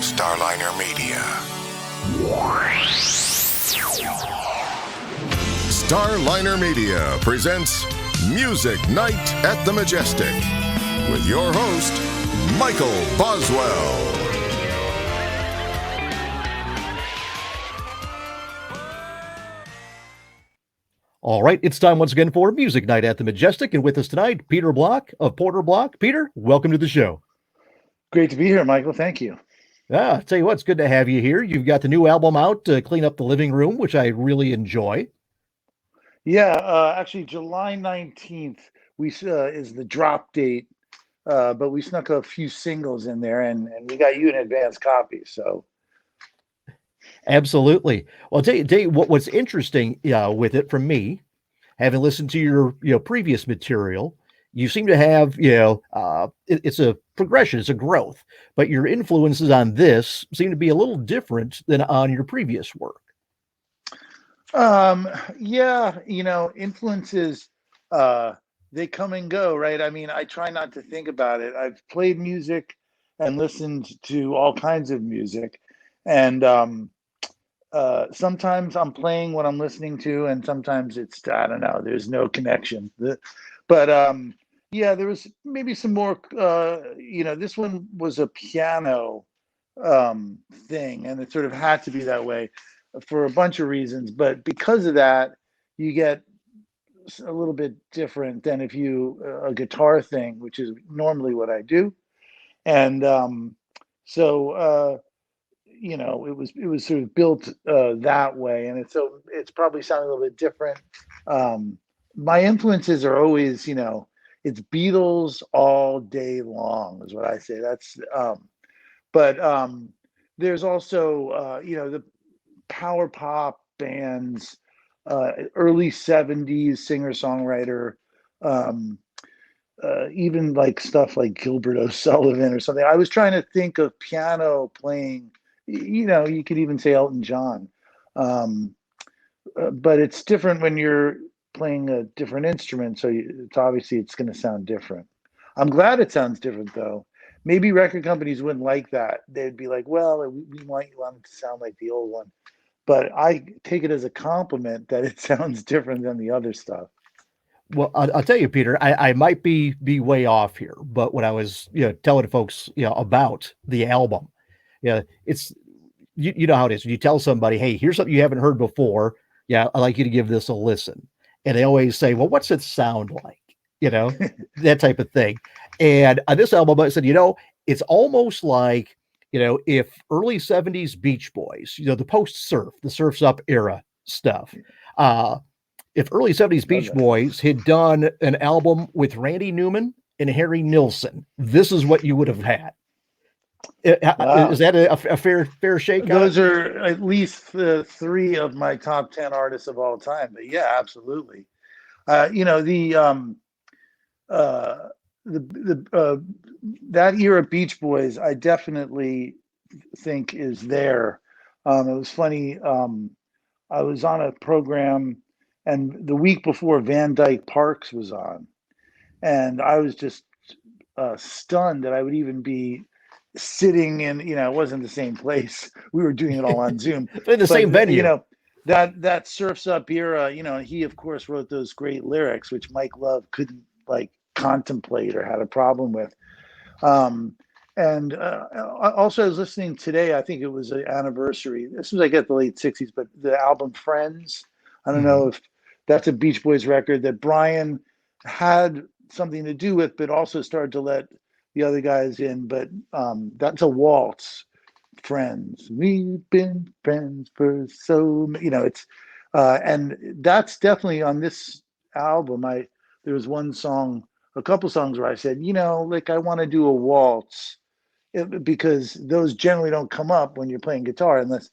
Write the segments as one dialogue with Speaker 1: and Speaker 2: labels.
Speaker 1: Starliner Media. Starliner Media presents Music Night at the Majestic with your host, Michael Boswell.
Speaker 2: All right, it's time once again for Music Night at the Majestic, and with us tonight, Peter Block of Porter Block. Peter, welcome to the show.
Speaker 3: Great to be here, Michael. Thank you.
Speaker 2: I'll tell you what, it's good to have you here. You've got the new album out, Clean Up the Living Room, which I really enjoy.
Speaker 3: Yeah, actually, July 19th is the drop date, but we snuck a few singles in there, and we got you an advance copy. So,
Speaker 2: Absolutely. Well, I'll tell you what's interesting with it from me, having listened to your previous material. You seem to have, it's a progression, it's a growth, but your influences on this seem to be a little different than on your previous work.
Speaker 3: yeah, influences, they come and go, right? I mean, I try not to think about it. I've played music and listened to all kinds of music, and sometimes I'm playing what I'm listening to, and sometimes I don't know, there's no connection. But yeah, there was maybe some more, this one was a piano thing, and it sort of had to be that way for a bunch of reasons. But because of that, you get a little bit different than if you a guitar thing, which is normally what I do. And so it was sort of built that way, and it's probably sounding a little bit different. My influences are always, it's Beatles all day long is what I say. That's but there's also the power pop bands, early 70s singer-songwriter, even like stuff like Gilbert O'Sullivan or something. I was trying to think of piano playing, you could even say Elton John. But it's different when you're playing a different instrument, so it's going to sound different. I'm glad it sounds different, though. Maybe record companies wouldn't like that. They'd be like, well, we want it to sound like the old one. But I take it as a compliment that it sounds different than the other stuff.
Speaker 2: Well, I'll tell you, Peter, I might be way off here, but when I was telling folks about the album, it's you know how it is. When you tell somebody, hey, here's something you haven't heard before. Yeah, I'd like you to give this a listen. And they always say, well, what's it sound like? That type of thing. And on this album, I said, it's almost like, if early 70s Beach Boys, the post-surf, the Surf's Up era stuff, if early 70s Beach Boys had done an album with Randy Newman and Harry Nilsson, this is what you would have had. Wow. Is that a fair shake?
Speaker 3: Those are at least three of my top 10 artists of all time. But yeah, absolutely. That era Beach Boys, I definitely think is there. It was funny. I was on a program, and the week before Van Dyke Parks was on, and I was just stunned that I would even be sitting in, it wasn't the same place. We were doing it all on Zoom.
Speaker 2: In the same venue.
Speaker 3: That Surf's Up era, he of course wrote those great lyrics, which Mike Love couldn't contemplate or had a problem with. And also I was listening today, I think it was an anniversary. This was at the late 60s, but the album Friends. I don't know if that's a Beach Boys record that Brian had something to do with, but also started to let the other guys in. But that's a waltz. Friends, we've been friends for so it's and that's definitely on this album. There was a couple songs where I said, I want to do a waltz, because those generally don't come up when you're playing guitar unless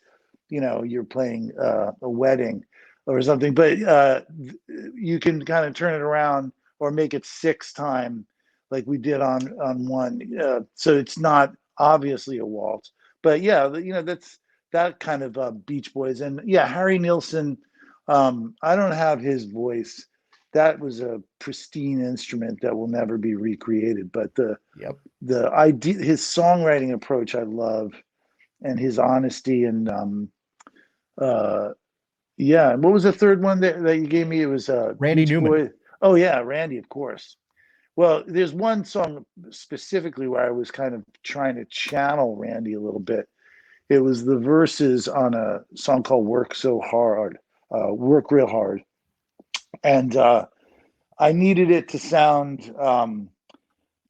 Speaker 3: you're playing a wedding or something. But you can kind of turn it around or make it 6-time like we did on one, so it's not obviously a waltz. But yeah, that's that kind of Beach Boys. And yeah, Harry Nilsson, I don't have his voice. That was a pristine instrument that will never be recreated. But the idea, his songwriting approach, I love. his honesty and yeah. And what was the third one that you gave me? It was
Speaker 2: Randy
Speaker 3: Beach
Speaker 2: Newman.
Speaker 3: Boy. Oh yeah, Randy, of course. Well, there's one song specifically where I was kind of trying to channel Randy a little bit. It was the verses on a song called "Work So Hard," "Work Real Hard," and I needed it to sound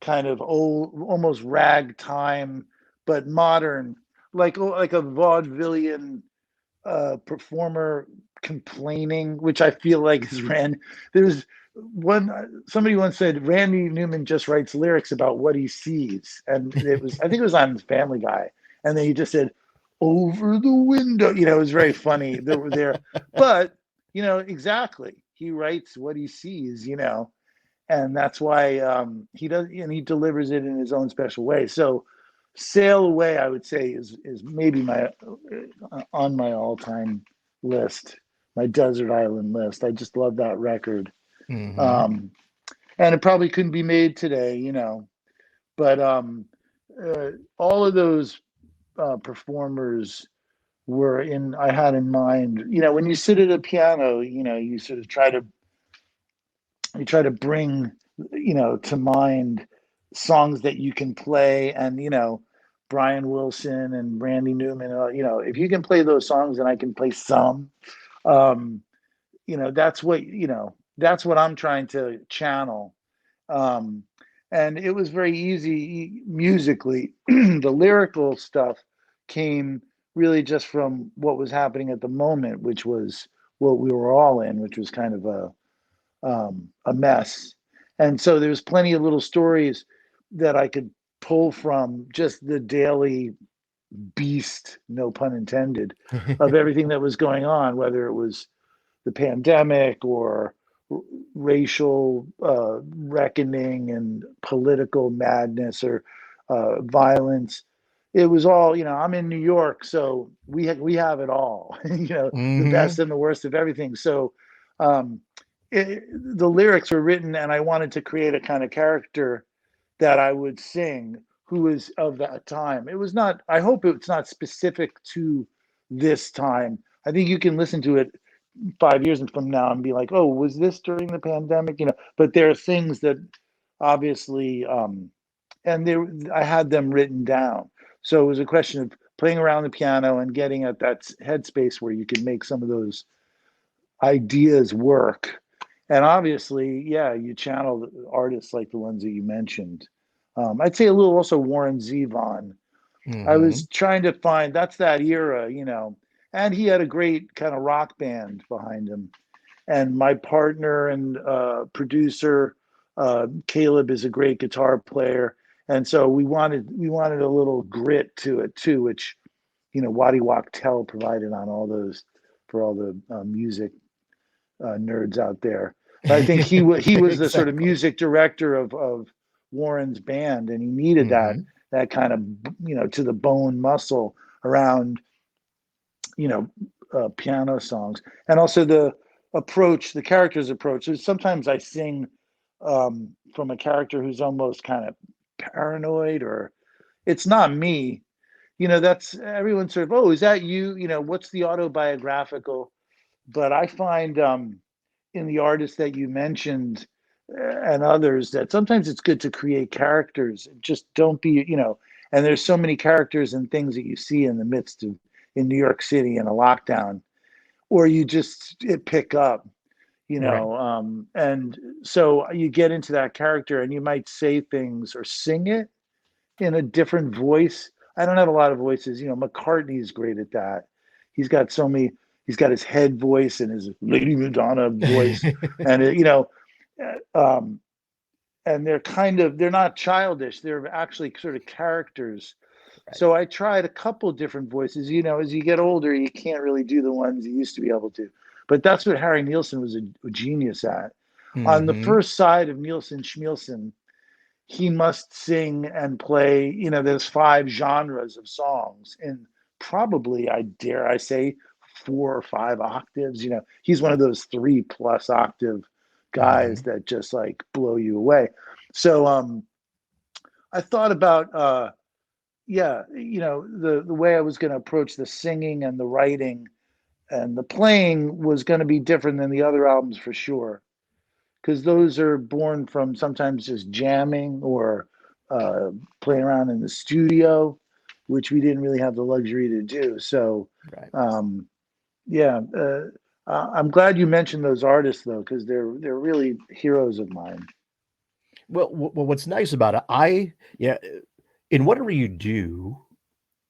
Speaker 3: kind of old, almost ragtime, but modern, like a vaudevillian performer complaining, which I feel like is Rand. There's somebody once said Randy Newman just writes lyrics about what he sees, and it was I think it was on Family Guy, and then he just said over the window. It was very funny. They were there, but exactly. He writes what he sees. And that's why he does, and he delivers it in his own special way. So, "Sail Away," I would say, is maybe my on my all-time list, my desert island list. I just love that record, and it probably couldn't be made today, but all of those performers were I had in mind. When you sit at a piano, you sort of try to bring to mind songs that you can play, and Brian Wilson and Randy Newman, if you can play those songs and I can play some, um that's what I'm trying to channel. And it was very easy musically. The lyrical stuff came really just from what was happening at the moment, which was what we were all in, which was kind of a mess. And so there's plenty of little stories that I could pull from just the daily beast, no pun intended, of everything that was going on, whether it was the pandemic or racial reckoning and political madness or violence. It was all, I'm in New York, so we have it all, the best and the worst of everything. So um, the lyrics were written, and I wanted to create a kind of character that I would sing who was of that time. It was not, I hope it's not specific to this time. I think you can listen to it 5 years from now and be like, oh, was this during the pandemic? But there are things that obviously, and I had them written down. So it was a question of playing around the piano and getting at that headspace where you can make some of those ideas work. And obviously, yeah, you channel artists like the ones that you mentioned. I'd say a little also Warren Zevon. I was trying to find, that's that era, and he had a great kind of rock band behind him. And my partner and producer, Caleb, is a great guitar player. And so we wanted a little grit to it too, which, Waddy Wachtel provided on all those, for all the music nerds out there. But I think he was the sort of
Speaker 2: Exactly.
Speaker 3: music director of Warren's band, and he needed that kind of to the bone muscle around piano songs, and also the character's approach. Sometimes I sing from a character who's almost kind of paranoid, or it's not me. That's everyone sort of, oh, is that you? What's the autobiographical? But I find in the artists that you mentioned and others that sometimes it's good to create characters. Just don't be, and there's so many characters and things that you see in the midst of in New York City in a lockdown, or you just pick up,
Speaker 2: Right.
Speaker 3: and so you get into that character and you might say things or sing it in a different voice. I don't have a lot of voices. McCartney is great at that. He's got so many. He's got his head voice and his Lady Madonna voice, and um, and they're not childish. They're actually sort of characters.
Speaker 2: Right.
Speaker 3: So I tried a couple different voices. As you get older, you can't really do the ones you used to be able to. But that's what Harry Nilsson was a genius at. On the first side of Nilsson Schmielsen, he must sing and play, there's 5 genres of songs in probably, I dare I say, 4 or 5 octaves. He's one of those 3+ octave guys that just like blow you away. So I thought about yeah, the way I was going to approach the singing and the writing and the playing was going to be different than the other albums for sure, because those are born from sometimes just jamming or uh, playing around in the studio, which we didn't really have the luxury to do. So,
Speaker 2: Right.
Speaker 3: um, yeah, I'm glad you mentioned those artists though, because they're really heroes of mine.
Speaker 2: Well, what's nice about it, yeah, in whatever you do,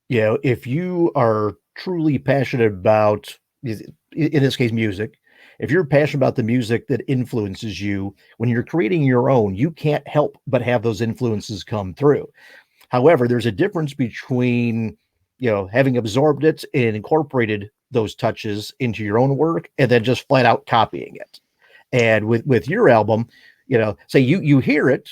Speaker 2: if you are truly passionate about, in this case, music, if you're passionate about the music that influences you, when you're creating your own, you can't help but have those influences come through. However, there's a difference between, having absorbed it and incorporated those touches into your own work and then just flat out copying it. And with your album, say you hear it,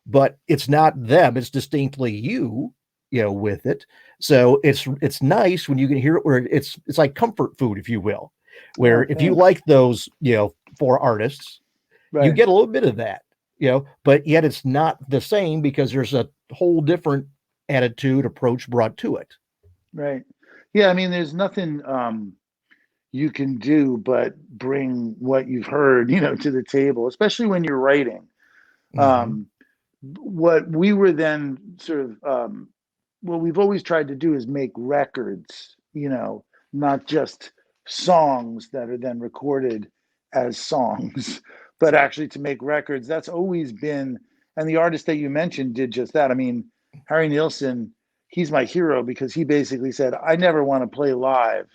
Speaker 2: but it's not them, it's distinctly you, with it. So it's nice when you can hear it where it's like comfort food, if you will, where
Speaker 3: Oh,
Speaker 2: if you
Speaker 3: thanks.
Speaker 2: like those, four artists, you
Speaker 3: Right,
Speaker 2: get a little bit of that, but yet it's not the same because there's a whole different attitude approach brought to it.
Speaker 3: right. Yeah, I mean, there's nothing you can do but bring what you've heard, to the table, especially when you're writing.
Speaker 2: Hmm.
Speaker 3: Um, what we were then sort of what we've always tried to do is make records, not just songs that are then recorded as songs, but
Speaker 2: Right.
Speaker 3: actually to make records. That's always been, and the artist that you mentioned did just that. I mean, Harry Nilsson, he's my hero because he basically said, I never want to play live,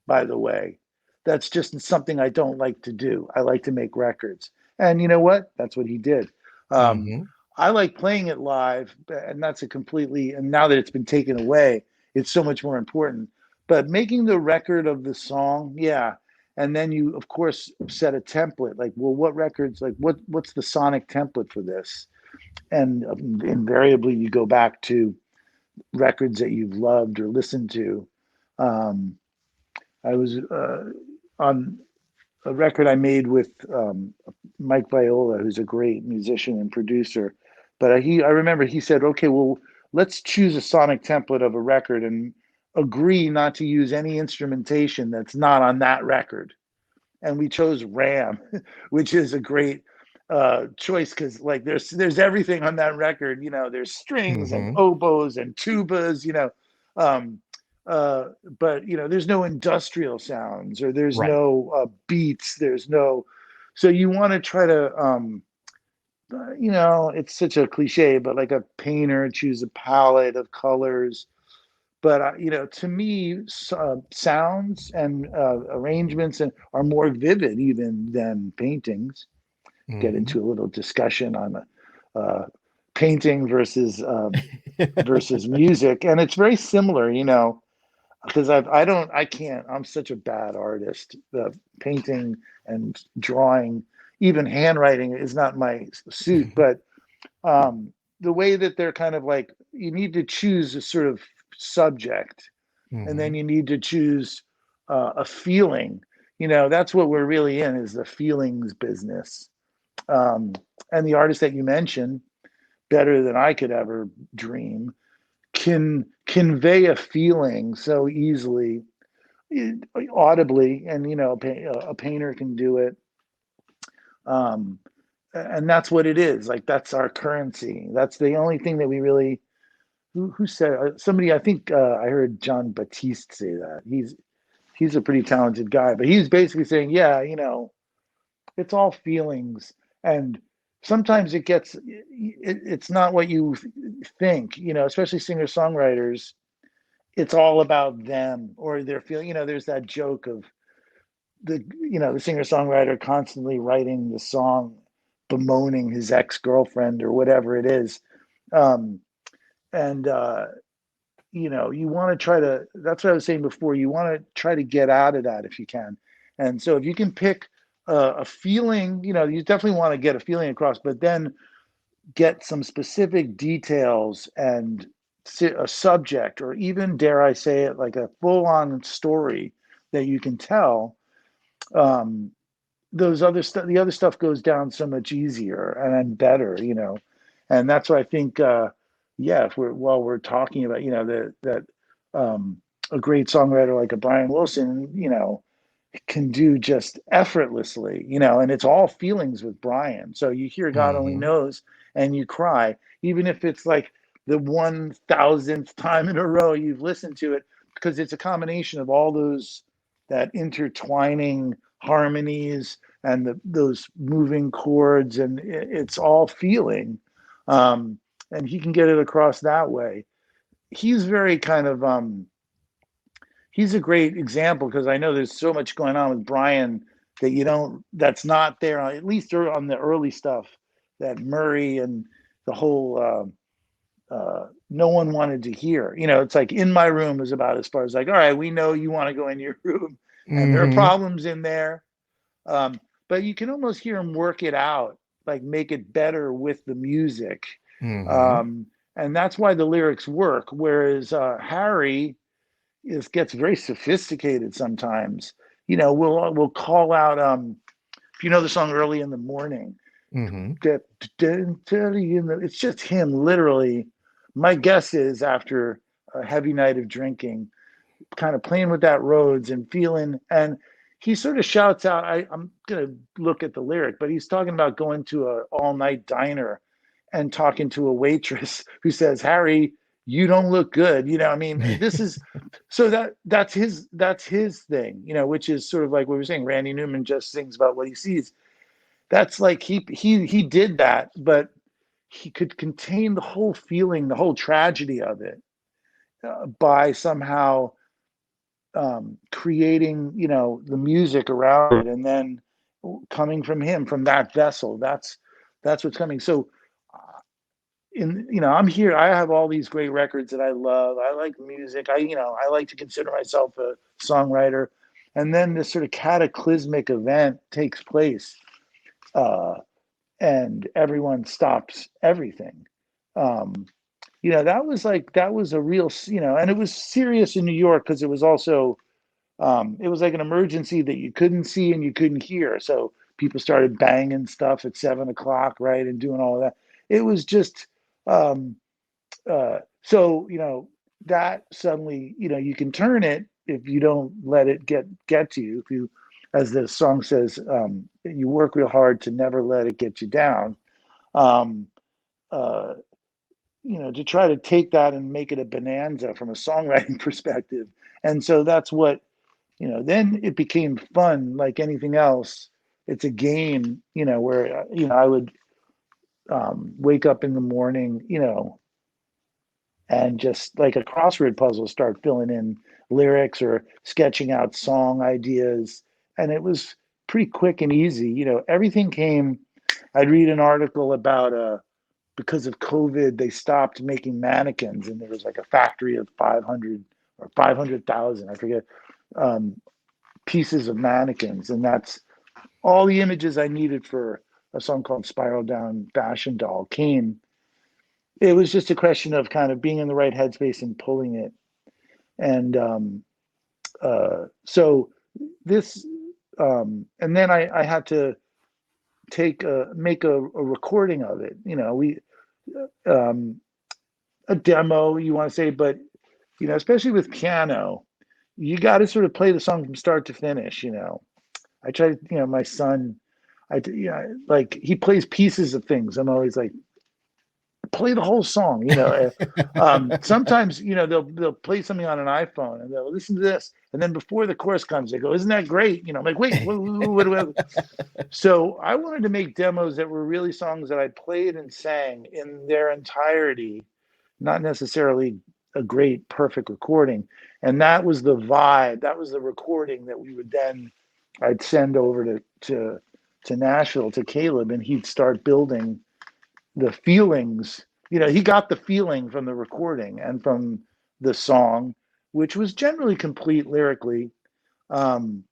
Speaker 3: by the way. That's just something I don't like to do. I like to make records. And you know what? That's what he did. Um,
Speaker 2: Hmm.
Speaker 3: I like playing it live, and that's a completely, and now that it's been taken away, it's so much more important. But making the record of the song, yeah. And then you, of course, set a template like, well, what records, like what's the sonic template for this? And invariably, you go back to records that you've loved or listened to. Um, I was on a record I made with Mike Viola, who's a great musician and producer. But I remember he said, okay, well, let's choose a sonic template of a record and agree not to use any instrumentation that's not on that record. And we chose Ram, which is a great choice because like there's everything on that record. There's strings and
Speaker 2: Hmm.
Speaker 3: oboes and tubas. Um, uh, but there's no industrial sounds or there's
Speaker 2: Right.
Speaker 3: no beats. There's no. So you want to try to it's such a cliche, but like a painter choose a palette of colors. But to me, sounds and arrangements are more vivid even than paintings. Get
Speaker 2: Hmm.
Speaker 3: into a little discussion on uh, painting versus music, and it's very similar, because I can't. I'm such a bad artist. The painting and drawing, even handwriting, is not my suit. But um, the way that they're kind of like, you need to choose a sort of subject and then
Speaker 2: Hmm.
Speaker 3: you need to choose a feeling. That's what we're really in, is the feelings business. um, and the artist that you mentioned, better than I could ever dream, can convey a feeling so easily, audibly, and a painter can do it. um, and that's what it is, like that's our currency. That's the only thing that we really, who said, somebody, I think I heard John Batiste say that. He's a pretty talented guy, but he's basically saying, yeah, it's all feelings, and sometimes it's not what you think, especially singer songwriters. It's all about them or their feeling. There's that joke of the singer songwriter constantly writing the song bemoaning his ex-girlfriend or whatever it is. um, and you want to try to, that's what I was saying before, you want to try to get out of that if you can. And so if you can pick a feeling, you definitely want to get a feeling across, but then get some specific details and a subject, or even, dare I say it, like a full-on story that you can tell. um, those other stuff The other stuff goes down so much easier and better. And that's what I think, yeah, if we're talking about, that a great songwriter like a Brian Wilson, can do just effortlessly, and it's all feelings with Brian. So you hear God Only
Speaker 2: Hmm.
Speaker 3: Knows and you cry, even if it's like the 1,000th time in a row you've listened to it, because it's a combination of all that intertwining harmonies and those moving chords, and it's all feeling. Um, and he can get it across that way. He's very kind of he's a great example, because I know there's so much going on with Brian that that's not there, at least on the early stuff, that Murray and the whole no one wanted to hear. It's like In My Room is about as far as, like, all right, we know you want to go in your room and there are
Speaker 2: Hmm.
Speaker 3: problems in there. But you can almost hear him work it out, like make it better with the music.
Speaker 2: Hmm.
Speaker 3: Um, and that's why the lyrics work. Whereas Harry gets very sophisticated sometimes. We'll call out, if you know the song Early in the Morning,
Speaker 2: Hmm.
Speaker 3: it's just him literally. My guess is, after a heavy night of drinking, kind of playing with that Rhodes and feeling, and he sort of shouts out, I'm gonna look at the lyric, but he's talking about going to a all night diner and talking to a waitress who says, Harry, you don't look good. I mean, this is, so that's his thing, which is sort of like what we were saying. Randy Newman just sings about what he sees. That's like he did that, but he could contain the whole feeling, the whole tragedy of it, by somehow creating, the music around it, and then coming from him, from that vessel. That's what's coming. So, I'm here. I have all these great records that I love. I like music. I like to consider myself a songwriter, and then this sort of cataclysmic event takes place, uh, and everyone stops everything. Um, that was a real, and it was serious in New York, because it was also, it was like an emergency that you couldn't see and you couldn't hear. So people started banging stuff at 7 o'clock, right, and doing all of that. It was just, um, so that suddenly, you can turn it if you don't let it get to you. If you, as the song says, you work real hard to never let it get you down. Um, uh, to try to take that and make it a bonanza from a songwriting perspective. And so that's what, then it became fun, like anything else. It's a game, where, I would wake up in the morning, and just like a crossword puzzle, start filling in lyrics or sketching out song ideas. And it was pretty quick and easy. Everything came. I'd read an article about, because of COVID, they stopped making mannequins, and there was like a factory of 500 or 500,000, I forget, um, pieces of mannequins, and that's all the images I needed for a song called Spiral Down Fashion Doll came. It was just a question of kind of being in the right headspace and pulling it. And so this, and then I had to make a recording of it. We, um, a demo, you want to say, but especially with piano, you got to sort of play the song from start to finish. I try to, my son, like he plays pieces of things. I'm always like, play the whole song. Sometimes they'll play something on an iPhone and they'll listen to this, and then before the chorus comes, they go, "Isn't that great?" I'm like, "Wait, what?" So I wanted to make demos that were really songs that I played and sang in their entirety, not necessarily a great perfect recording. And that was the vibe. That was the recording that I'd send over to Nashville to Caleb, and he'd start building the feelings. He got the feeling from the recording and from the song, which was generally complete lyrically, um,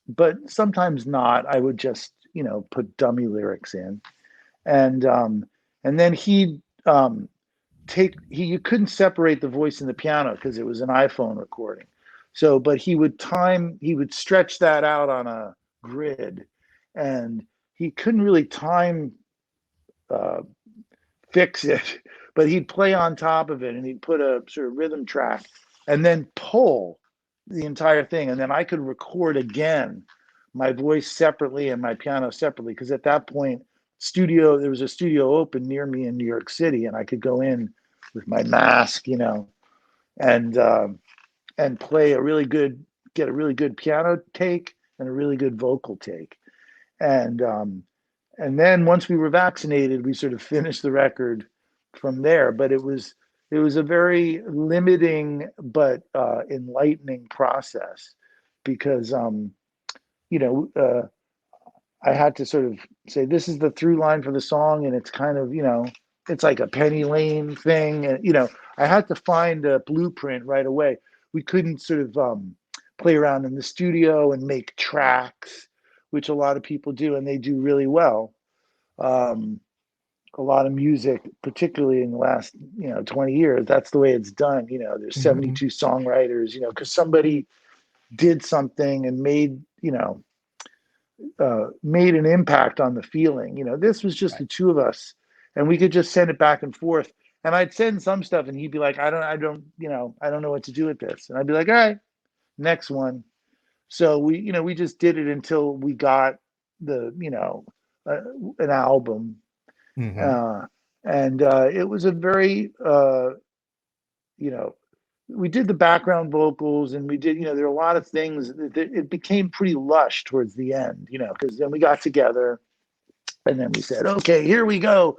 Speaker 3: but sometimes not. I would just put dummy lyrics in, and then he'd you couldn't separate the voice and the piano because it was an iPhone recording. So, but he would stretch that out on a grid, and he couldn't really time uh, fix it, but he'd play on top of it, and he'd put a sort of rhythm track and then pull the entire thing. And then I could record again my voice separately and my piano separately. Because at that point, there was a studio open near me in New York City, and I could go in with my mask, and play get a really good piano take and a really good vocal take. And then once we were vaccinated, we sort of finished the record from there. But it was a very limiting but enlightening process, because I had to sort of say, this is the through line for the song, and it's kind of, it's like a Penny Lane thing, and I had to find a blueprint right away. We couldn't sort of play around in the studio and make tracks, which a lot of people do, and they do really well. A lot of music, particularly in the last 20 years, that's the way it's done. There's 72 songwriters, because somebody did something and made an impact on the feeling. This was just the two of us, and we could just send it back and forth. And I'd send some stuff, and he'd be like, I don't know what to do with this. And I'd be like, all right, next one. So we just did it until we got an album. And it was a very, we did the background vocals, and we did, there are a lot of things that it became pretty lush towards the end, because then we got together, and then we said, okay, here we go.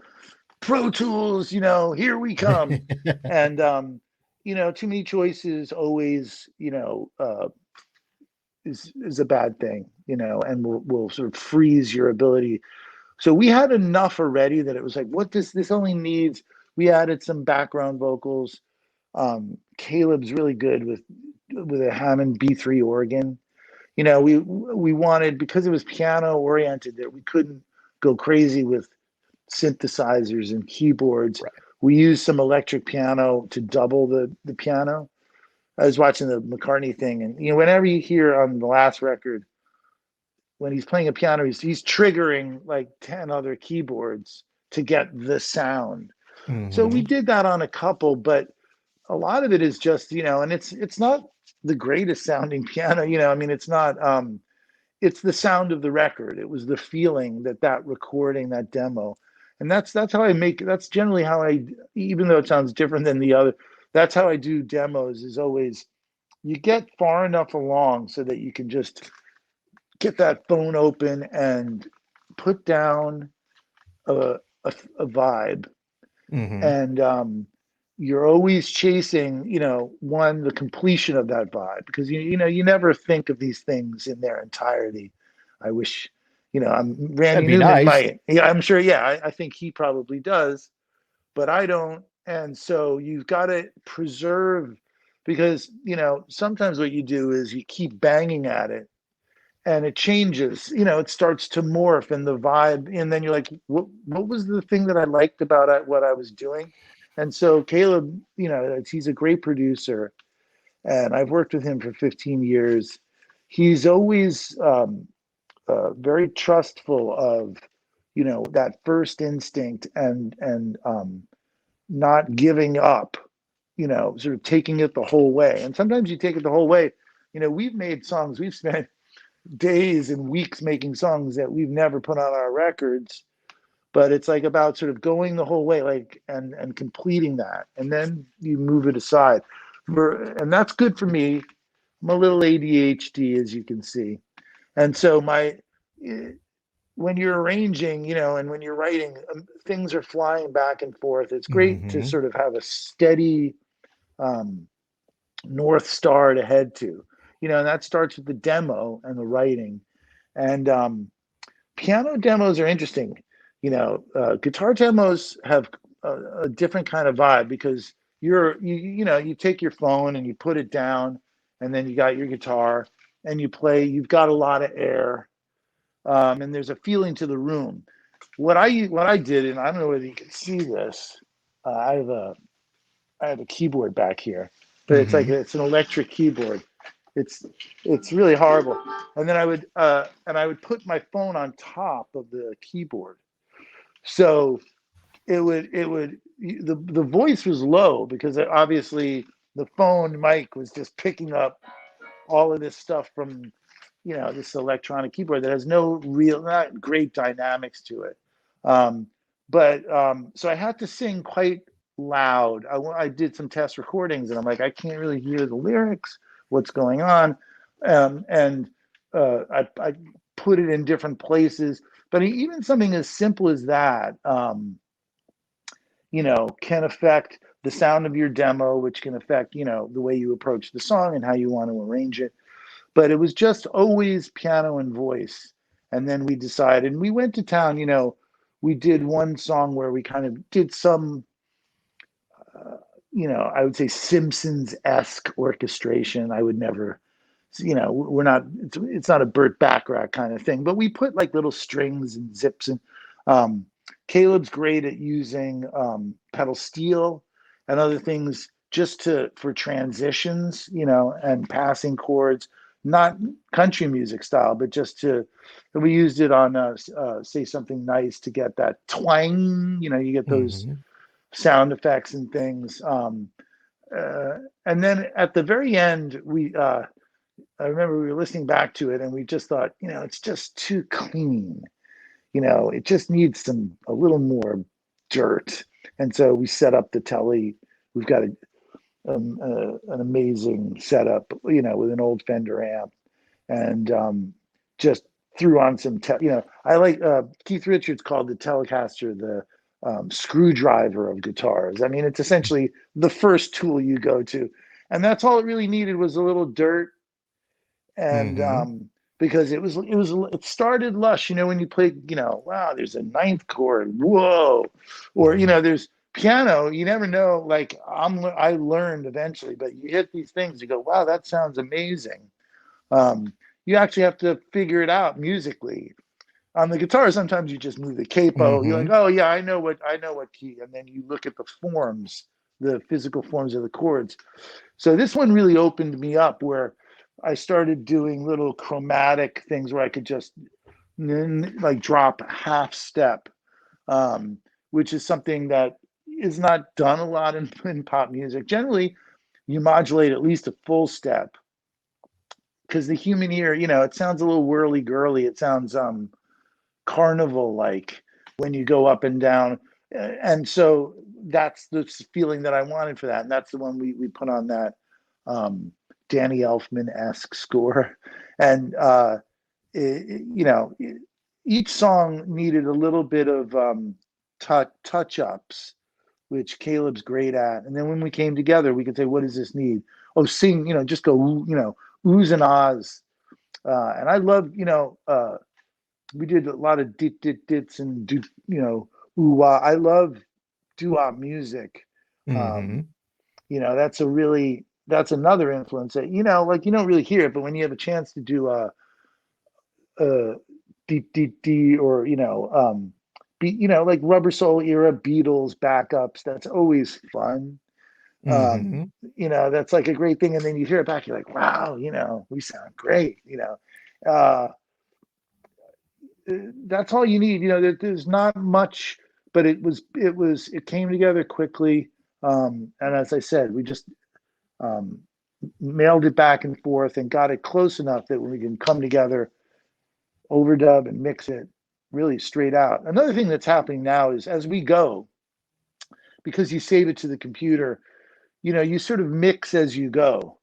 Speaker 3: Pro Tools, here we come. And, too many choices always, is a bad thing, and will sort of freeze your ability. So we had enough already that it was like, what does this only needs? We added some background vocals. Caleb's really good with a Hammond B3 organ. We wanted, because it was piano oriented, that we couldn't go crazy with synthesizers and keyboards.
Speaker 2: Right.
Speaker 3: We used some electric piano to double the piano. I was watching the McCartney thing, and whenever you hear on the last record, when he's playing a piano, he's triggering like 10 other keyboards to get the sound. So we did that on a couple, but a lot of it is just, and it's not the greatest sounding piano, it's not, it's the sound of the record. It was the feeling that recording, that demo. And that's how that's generally how even though it sounds different than the other, that's how I do demos, is always, you get far enough along so that you can just get that phone open and put down a vibe. And you're always chasing, the completion of that vibe, because you never think of these things in their entirety. I wish, Randy Newman
Speaker 2: nice.
Speaker 3: might. Yeah, I'm sure. Yeah, I think he probably does, but I don't. And so you've got to preserve, because sometimes what you do is you keep banging at it, and it changes. It starts to morph, and the vibe, and then you're like, what was the thing that I liked about what I was doing? And so Caleb, he's a great producer, and I've worked with him for 15 years. He's always very trustful of, that first instinct, and not giving up, sort of taking it the whole way. And sometimes you take it the whole way. We've made songs, we've spent days and weeks making songs that we've never put on our records, but it's like about sort of going the whole way, like, and completing that, and then you move it aside. And that's good for me. I'm a little ADHD, as you can see. And so when you're arranging, and when you're writing, things are flying back and forth. It's great to sort of have a steady North Star to head to, and that starts with the demo and the writing. And piano demos are interesting. Guitar demos have a different kind of vibe, because you take your phone and you put it down, and then you got your guitar and you play. You've got a lot of air, and there's a feeling to the room. What I did, and I don't know whether you can see this. I have a keyboard back here, but it's an electric keyboard. It's really horrible. And then I would put my phone on top of the keyboard, so it would the voice was low because obviously the phone mic was just picking up all of this stuff from, this electronic keyboard that has no real, not great dynamics to it. But so I had to sing quite loud. I did some test recordings and I'm like, I can't really hear the lyrics, what's going on. And I put it in different places, but even something as simple as that, can affect the sound of your demo, which can affect, the way you approach the song and how you want to arrange it. But it was just always piano and voice. And then we decided, and we went to town, we did one song where we kind of did some, I would say Simpsons-esque orchestration. I would never, we're not, it's not a Burt Bacharach kind of thing, but we put like little strings and zips and, Caleb's great at using pedal steel and other things just for transitions, and passing chords, not country music style, but we used it on Say Something Nice to get that twang, you get those sound effects and things. And then at the very end, I remember we were listening back to it and we just thought, it's just too clean. It just needs a little more dirt. And so we set up the telly. We've got an amazing setup, with an old Fender amp, and just threw on some, I like Keith Richards called the Telecaster the screwdriver of guitars. I mean, it's essentially the first tool you go to, and that's all it really needed was a little dirt. And because it started lush, when you play, wow, there's a ninth chord, whoa, or there's piano, you never know. Like I learned eventually, but you hit these things, you go, wow, that sounds amazing. You actually have to figure it out musically. On the guitar, sometimes you just move the capo. You're like, oh yeah, I know what key, and then you look at the forms, the physical forms of the chords. So this one really opened me up where I started doing little chromatic things where I could just like drop half step, which is something that is not done a lot in pop music. Generally, you modulate at least a full step because the human ear, it sounds a little whirly girly. It sounds carnival like when you go up and down. And so that's the feeling that I wanted for that. And that's the one we put on that Danny Elfman-esque score. And, each song needed a little bit of touch-ups, which Caleb's great at. And then when we came together, we could say, what does this need? Oh, sing, just go, oohs and ahs. And I love, we did a lot of dits and ooh, I love doo-wop music. That's another influence that, like you don't really hear it, but when you have a chance to do D or like Rubber Soul era Beatles backups, that's always fun. That's like a great thing, and then you hear it back, you're like, wow, we sound great. That's all you need. There's not much, but it came together quickly. And as I said, we just mailed it back and forth and got it close enough that we can come together, overdub and mix it really straight out. Another thing that's happening now is as we go, because you save it to the computer, you sort of mix as you go,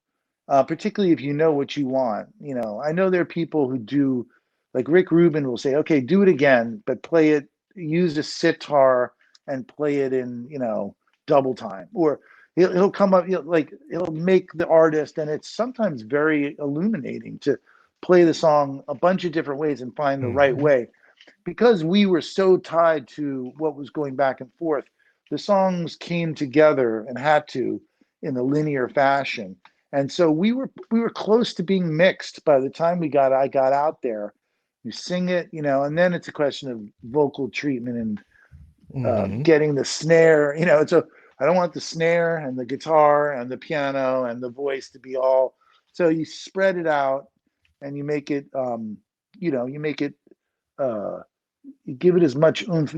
Speaker 3: particularly if you know what you want. I know there are people who do, like Rick Rubin will say, okay, do it again, but play it, use a sitar and play it in, double time. Or he'll come up, he'll make the artist, and it's sometimes very illuminating to play the song a bunch of different ways and find the right way. Because we were so tied to what was going back and forth, the songs came together and had to in a linear fashion. And so we were close to being mixed by the time I got out there. You sing it, and then it's a question of vocal treatment and getting the snare. I don't want the snare and the guitar and the piano and the voice to be all. So you spread it out and you make it, give it as much oomph.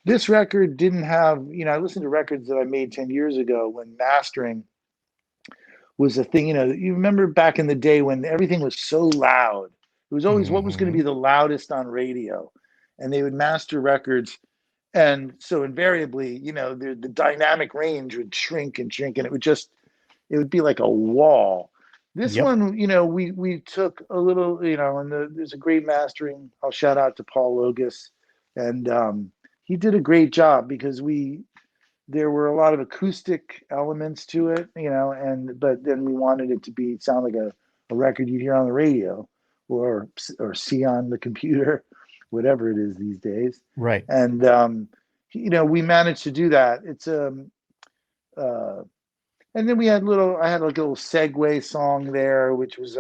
Speaker 3: This record didn't have, I listened to records that I made 10 years ago when mastering was a thing. You remember back in the day when everything was so loud. It was always what was going to be the loudest on radio. And they would master records. And so invariably, the dynamic range would shrink and shrink, and it would be like a wall. This
Speaker 2: Yep.
Speaker 3: one, we took a little, and there's a great mastering. I'll shout out to Paul Logus, and he did a great job because there were a lot of acoustic elements to it, but then we wanted it to sound like a record you'd hear on the radio or see on the computer, whatever it is these days.
Speaker 2: Right.
Speaker 3: And we managed to do that. It's and then I had like a little segue song there, which was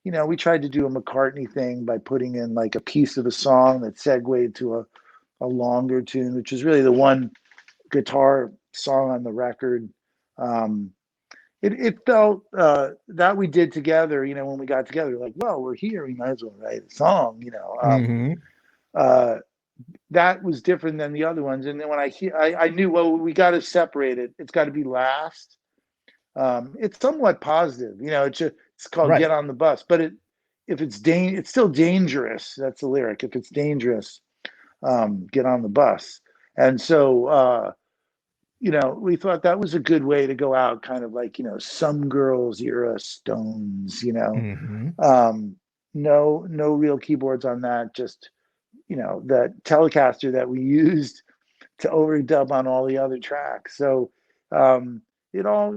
Speaker 3: we tried to do a McCartney thing by putting in like a piece of a song that segued to a longer tune, which is really the one guitar song on the record. It felt that we did together, when we got together, like, well, we're here, we might as well write a song, that was different than the other ones. And then when I knew, well, we got to separate it. It's got to be last. It's somewhat positive, it's called
Speaker 2: Right.
Speaker 3: Get on the Bus, but if it's still dangerous. That's the lyric. If it's dangerous, get on the bus. And so, we thought that was a good way to go out, kind of like, Some Girls era Stones, no real keyboards on that, just, that Telecaster that we used to overdub on all the other tracks. So it all,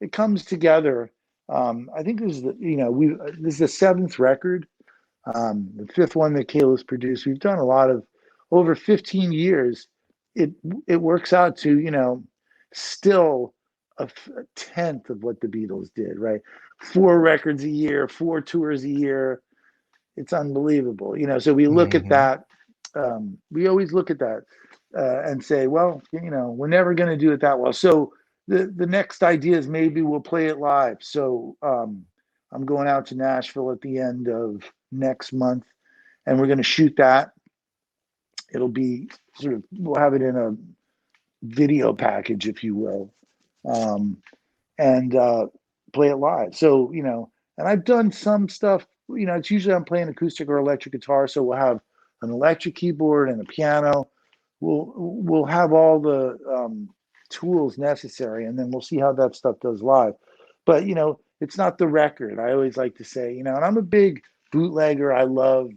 Speaker 3: it comes together. I think this is this is the seventh record, the fifth one that Kayla's produced. We've done a lot of, over 15 years. It works out to, still a tenth of what the Beatles did, right? 4 records a year, 4 tours a year. It's unbelievable, so we look at that. We always look at that and say, well, we're never going to do it that well. So the next idea is maybe we'll play it live. So I'm going out to Nashville at the end of next month, and we're going to shoot that. It'll be we'll have it in a video package, if you will, and play it live. So, and I've done some stuff, it's usually I'm playing acoustic or electric guitar. So we'll have an electric keyboard and a piano. We'll have all the tools necessary, and then we'll see how that stuff does live. But, it's not the record. I always like to say, and I'm a big bootlegger. I love,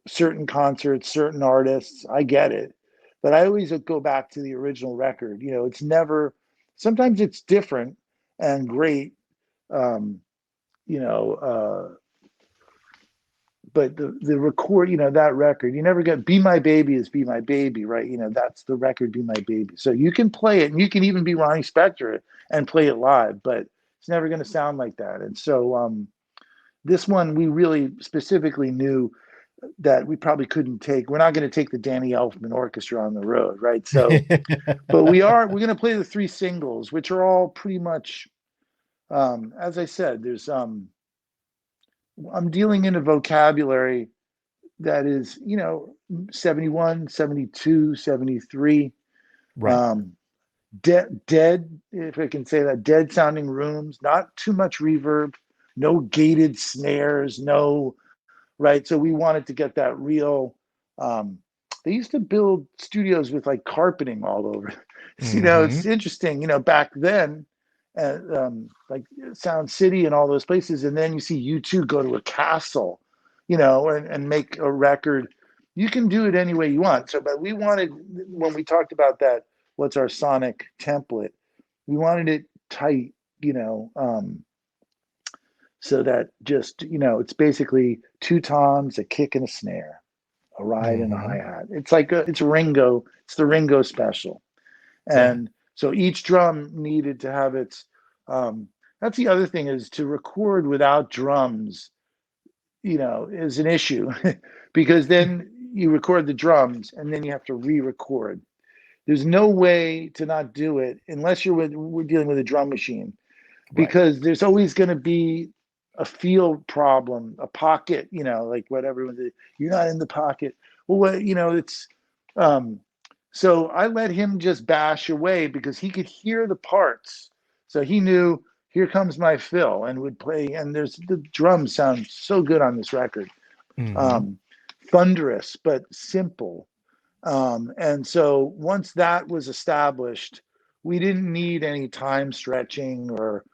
Speaker 3: certain concerts, certain artists. I get it. But I always go back to the original record. It's never, sometimes it's different and great, but the record, that record, you never get, Be My Baby is Be My Baby, right? That's the record, Be My Baby. So you can play it, and you can even be Ronnie Spector and play it live, but it's never going to sound like that. And so this one, we really specifically knew that we probably couldn't we're not going to take the Danny Elfman Orchestra on the road, right? So, but we're going to play the 3 singles, which are all pretty much, as I said, there's, I'm dealing in a vocabulary that is, 71, 72, 73,
Speaker 2: Right.
Speaker 3: Dead, if I can say that, dead sounding rooms, not too much reverb, no gated snares, no, right? So we wanted to get that real, they used to build studios with like carpeting all over. It's interesting, back then, like Sound City and all those places. And then you see U2 go to a castle, and make a record. You can do it any way you want. So, but we wanted, when we talked about that, what's our sonic template? We wanted it tight, so that just, it's basically 2 toms, a kick and a snare, a ride and a hi-hat. It's like it's Ringo. It's the Ringo special. And so each drum needed to have its, that's the other thing, is to record without drums, is an issue because then you record the drums and then you have to re-record. There's no way to not do it unless we're dealing with a drum machine, because there's always going to be a field problem, a pocket, like whatever. You're not in the pocket. Well, it's so I let him just bash away because he could hear the parts. So he knew, here comes my fill, and would play. And the drums sound so good on this record.
Speaker 2: Mhm.
Speaker 3: Thunderous, but simple. And so once that was established, we didn't need any time stretching or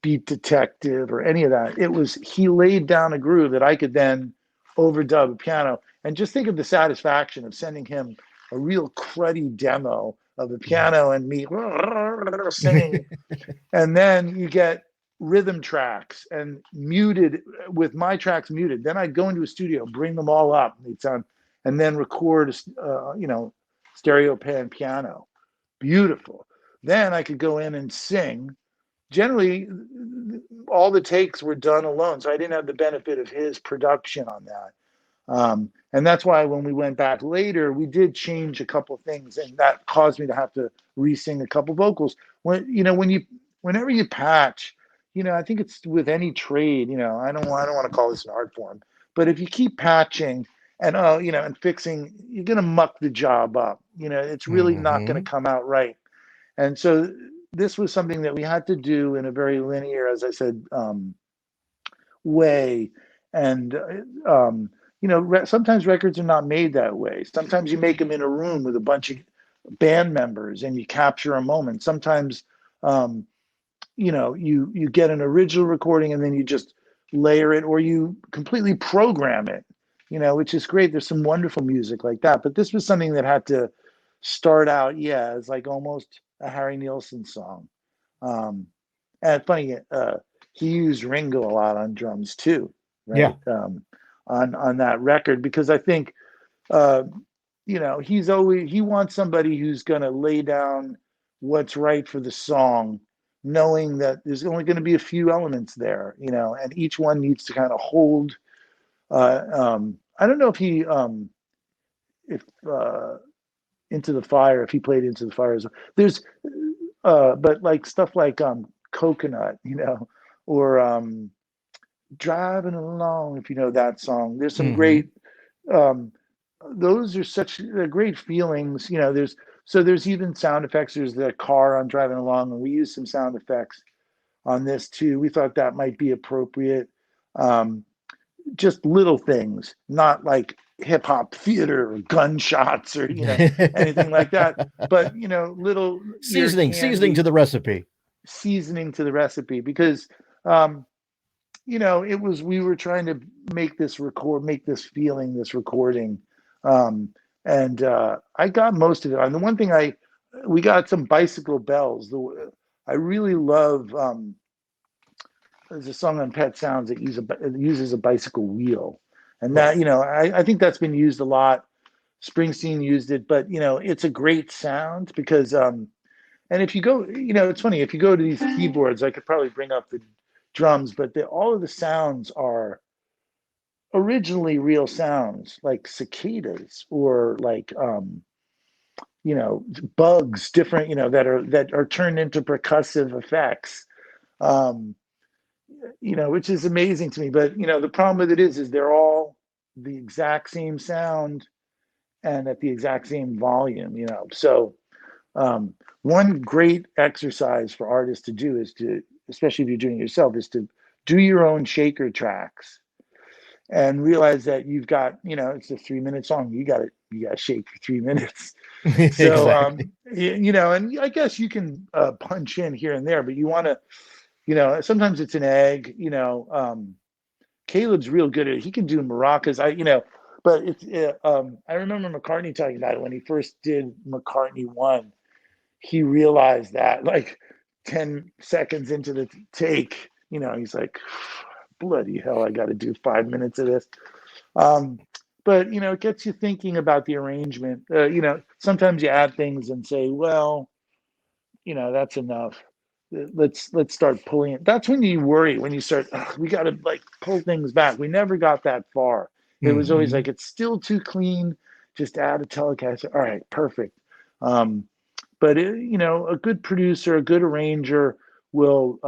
Speaker 3: beat detective or any of that. He laid down a groove that I could then overdub a piano. And just think of the satisfaction of sending him a real cruddy demo of the piano and me singing. And then you get rhythm tracks and muted, with my tracks muted. Then I'd go into a studio, bring them all up, and they'd sound, and then record, stereo pan piano. Beautiful. Then I could go in and sing. Generally, all the takes were done alone, so I didn't have the benefit of his production on that. And that's why when we went back later, we did change a couple of things, and that caused me to have to re-sing a couple vocals. Whenever you patch, I think it's with any trade. I don't want to call this an art form, but if you keep patching and and fixing, you're gonna muck the job up. It's really not gonna
Speaker 2: Mhm.
Speaker 3: come out right. And so this was something that we had to do in a very linear, as I said, way. And sometimes records are not made that way. Sometimes you make them in a room with a bunch of band members and you capture a moment. Sometimes you get an original recording and then you just layer it, or you completely program it, which is great. There's some wonderful music like that, but this was something that had to start out, as like almost a Harry Nilsson song. And it's funny, he used Ringo a lot on drums too,
Speaker 2: Yeah.
Speaker 3: right? On that record, because I think uh, he wants somebody who's going to lay down what's right for the song, knowing that there's only going to be a few elements there, and each one needs to kind of hold. I don't know if Into the Fire, if he played Into the Fire as well. There's, but like stuff like Coconut, or Driving Along, if you know that song. There's some
Speaker 2: Mhm.
Speaker 3: great, um, those are such great feelings. There's even sound effects. There's the car on Driving Along, and we use some sound effects on this too. We thought that might be appropriate. Um, just little things, not like hip hop theater or gunshots or anything like that, but little ear
Speaker 2: Seasoning to
Speaker 3: candy,
Speaker 2: the recipe.
Speaker 3: seasoning to the recipe, because um, we were trying to make this feeling, this recording, um, and I got most of it. And the one thing we got some bicycle bells. I really love. There's a song on Pet Sounds that uses a bicycle wheel, and
Speaker 2: Right.
Speaker 3: that I think that's been used a lot. Springsteen used it, but it's a great sound because and if you go, it's funny, if you go to these keyboards, I could probably bring up the drums, but all of the sounds are originally real sounds, like cicadas or like bugs, different, that are turned into percussive effects. Um, which is amazing to me. But the problem with it is they're all the exact same sound and at the exact same volume. So one great exercise for artists to do is to, especially if you're doing it yourself, is to do your own shaker tracks and realize that you've got, it's a 3 minute song. You got to shake for 3 minutes. So,
Speaker 2: Exactly.
Speaker 3: and I guess you can punch in here and there, but you want to, sometimes it's an egg, Caleb's real good at it. He can do maracas. But I remember McCartney talking about it when he first did McCartney 1. He realized that like 10 seconds into the take, he's like, bloody hell, I got to do 5 minutes of this. Um, but it gets you thinking about the arrangement. Sometimes you add things and say, well, that's enough. Let's start pulling it. That's when you worry, when you start, we got to like pull things back. We never got that far. It was always
Speaker 2: Mhm.
Speaker 3: like, it's still too clean. Just add a Telecaster. All right, perfect. Um, but a good producer, a good arranger will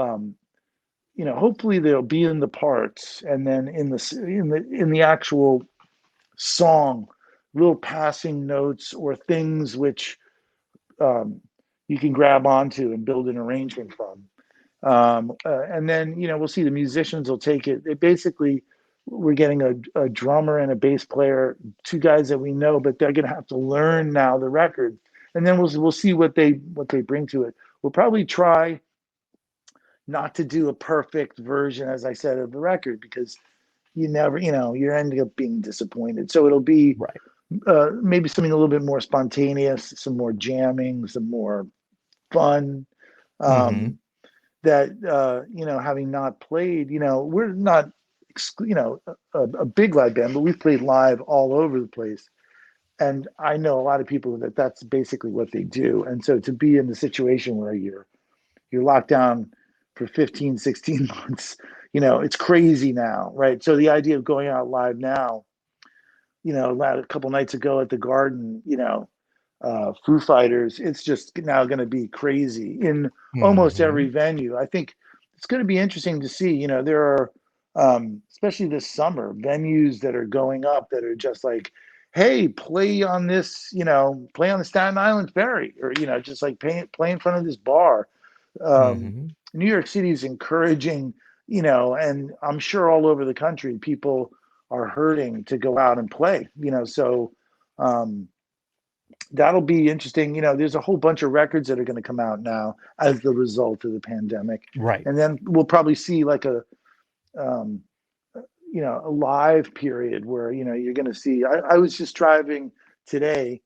Speaker 3: hopefully they'll be in the parts, and then in the actual song, little passing notes or things which you can grab onto and build an arrangement from. And then we'll see the musicians will take it. Basically, we're getting a drummer and a bass player, two guys that we know, but they're going to have to learn now the record, and then we'll see what they bring to it. We'll probably try not to do a perfect version, as I said, of the record, because you never, you're ending up being disappointed. So it'll be
Speaker 2: Right.
Speaker 3: maybe something a little bit more spontaneous, some more jamming, some more fun.
Speaker 2: Mm-hmm.
Speaker 3: That having not played, we're not a big live band, but we've played live all over the place, and I know a lot of people that's basically what they do. And so to be in the situation where you're locked down for 15, 16 months, it's crazy now, right? So the idea of going out live now, a couple nights ago at the Garden, Foo Fighters, it's just now going to be crazy in almost
Speaker 2: Mm-hmm.
Speaker 3: every venue. I think it's going to be interesting to see. There are, especially this summer, venues that are going up that are just like, hey, play on this, play on the Staten Island Ferry, or just like play in front of this bar.
Speaker 2: Mm-hmm.
Speaker 3: New York City is encouraging, and I'm sure all over the country, people are hurting to go out and play, so that'll be interesting. There's a whole bunch of records that are going to come out now as the result of the pandemic.
Speaker 2: Right.
Speaker 3: And then we'll probably see like a live period where, you're going to see, I was just driving today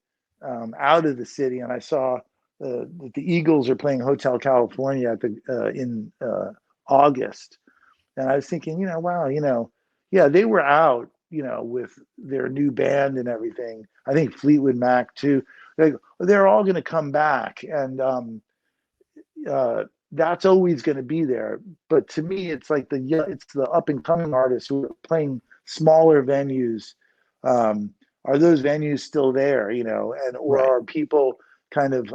Speaker 3: out of the city, and I saw that the Eagles are playing Hotel California in August. And I was thinking, wow, yeah, they were out, with their new band and everything. I think Fleetwood Mac too. They're all going to come back, and that's always going to be there. But to me, it's like it's the up and coming artists who are playing smaller venues. Are those venues still there? Or
Speaker 2: Right.
Speaker 3: are people kind of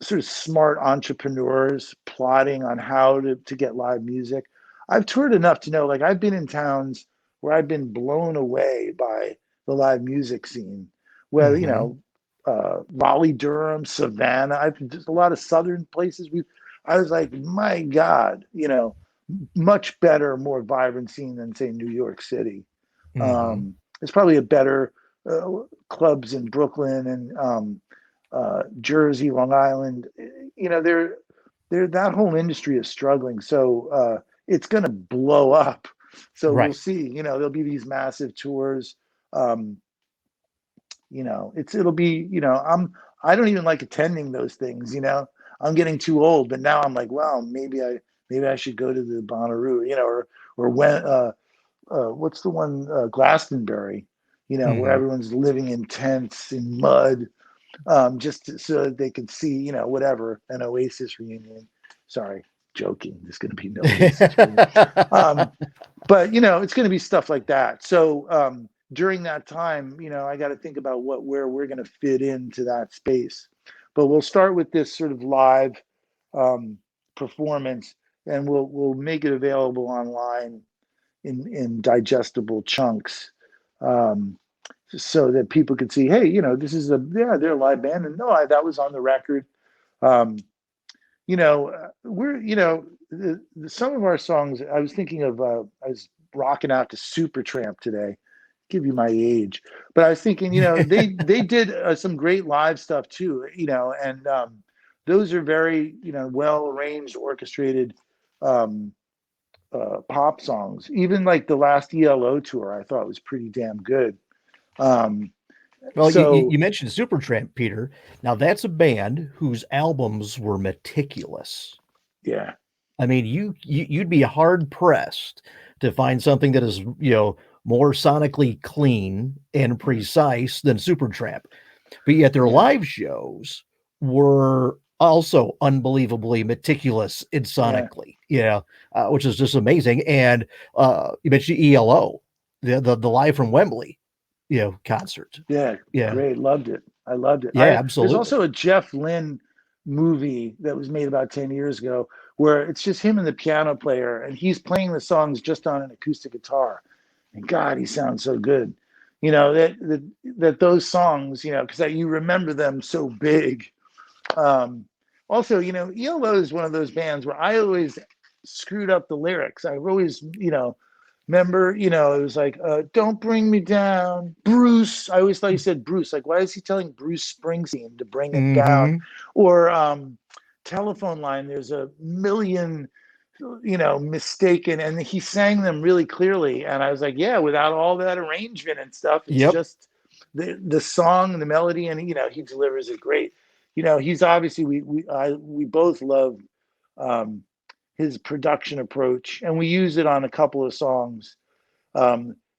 Speaker 3: sort of smart entrepreneurs plotting on how to get live music? I've toured enough to know, like, I've been in towns where I've been blown away by the live music scene, whether,
Speaker 2: Mm-hmm.
Speaker 3: Raleigh, Durham, Savannah. I've just a lot of southern places. I was like, my God, much better, more vibrant scene than, say, New York City.
Speaker 2: Mm-hmm.
Speaker 3: There's probably a better clubs in Brooklyn and Jersey, Long Island. They're that whole industry is struggling. So it's going to blow up. So we'll
Speaker 2: Right.
Speaker 3: see. There'll be these massive tours. Um, it'll be. I don't even like attending those things. I'm getting too old. But now I'm like, well, maybe I should go to the Bonnaroo. Or when what's the one, Glastonbury. Where
Speaker 2: Mm-hmm.
Speaker 3: everyone's living in tents in mud, so that they could see, whatever, an Oasis reunion. Sorry, joking. There's going to be no Oasis reunion. But, it's going to be stuff like that. So during that time, I got to think about where we're going to fit into that space. But we'll start with this sort of live performance, and we'll make it available online in digestible chunks. So that people could see, hey, this is they're a live band, and no, that was on the record. We're, some of our songs. I was thinking of, I was rocking out to Supertramp today. Give you my age, but I was thinking, they did some great live stuff too, and those are very, well arranged, orchestrated pop songs. Even like the last ELO tour, I thought was pretty damn good. Um,
Speaker 2: Well,
Speaker 3: so
Speaker 2: you mentioned Supertramp, Peter. Now that's a band whose albums were meticulous.
Speaker 3: yeah,
Speaker 2: I mean, you'd be hard pressed to find something that is, more sonically clean and precise than Supertramp. But yet their
Speaker 3: yeah,
Speaker 2: live shows were also unbelievably meticulous and
Speaker 3: yeah,
Speaker 2: sonically, which is just amazing. And you mentioned ELO, the live from Wembley, concert.
Speaker 3: yeah.
Speaker 2: Yeah,
Speaker 3: Great, loved it. I loved it.
Speaker 2: yeah,
Speaker 3: There's
Speaker 2: absolutely.
Speaker 3: also a Jeff Lynne movie that was made about 10 years ago where it's just him and the piano player, and he's playing the songs just on an acoustic guitar. And God, he sounds so good. That those songs, because you remember them so big. Also, ELO is one of those bands where I always screwed up the lyrics. I've always, remember, it was like, don't bring me down, Bruce. I always thought he said Bruce. Like, why is he telling Bruce Springsteen to bring him down?
Speaker 2: Mm-hmm.
Speaker 3: Or Telephone Line, there's a million, mistaken. And he sang them really clearly. And I was like, yeah, without all that arrangement and stuff, it's
Speaker 2: Yep.
Speaker 3: just the song and the melody. And, he delivers it great. He's obviously, we both love his production approach, and we use it on a couple of songs.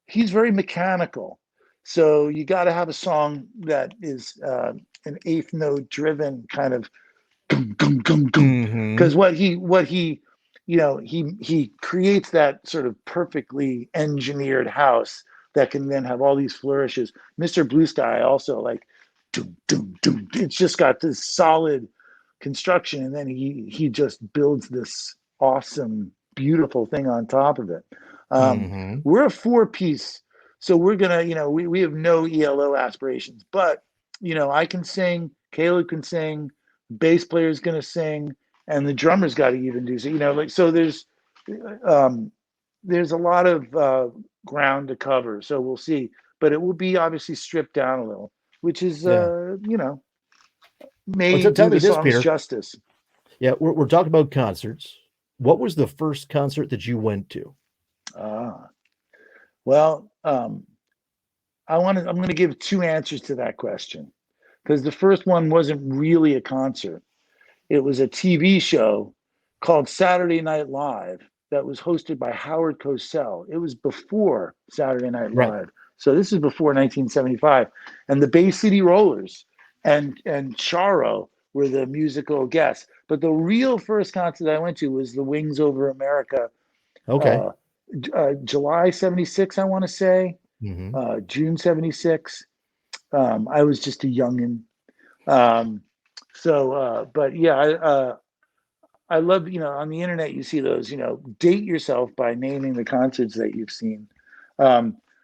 Speaker 3: He's very mechanical, so you got to have a song that is an eighth note driven kind of gum gum gum gum. Because what he he creates that sort of perfectly engineered house that can then have all these flourishes. Mr. Blue Sky also, like doom doom doom. It's just got this solid construction, and then he just builds this awesome, beautiful thing on top of it. We're a 4-piece, so we're gonna, we have no ELO aspirations, but I can sing, Caleb can sing, bass player's gonna sing, and the drummer's got to even do so. So there's a lot of ground to cover, so we'll see. But it will be obviously stripped down a little, which is may
Speaker 2: Well,
Speaker 3: do
Speaker 2: tell me
Speaker 3: the
Speaker 2: this,
Speaker 3: songs
Speaker 2: Peter.
Speaker 3: justice.
Speaker 2: Yeah, we're talking about concerts. What was the first concert that you went to?
Speaker 3: Well, I'm going to give two answers to that question, because the first one wasn't really a concert. It was a TV show called Saturday Night Live that was hosted by Howard Cosell. It was before Saturday Night
Speaker 2: Right.
Speaker 3: Live. So this is before 1975. And the Bay City Rollers and Charo were the musical guests. But the real first concert I went to was the Wings Over America,
Speaker 2: Okay.
Speaker 3: July 76, I want to say, June 76. I was just a youngin'. But yeah, I love, on the internet, you see those, date yourself by naming the concerts that you've seen.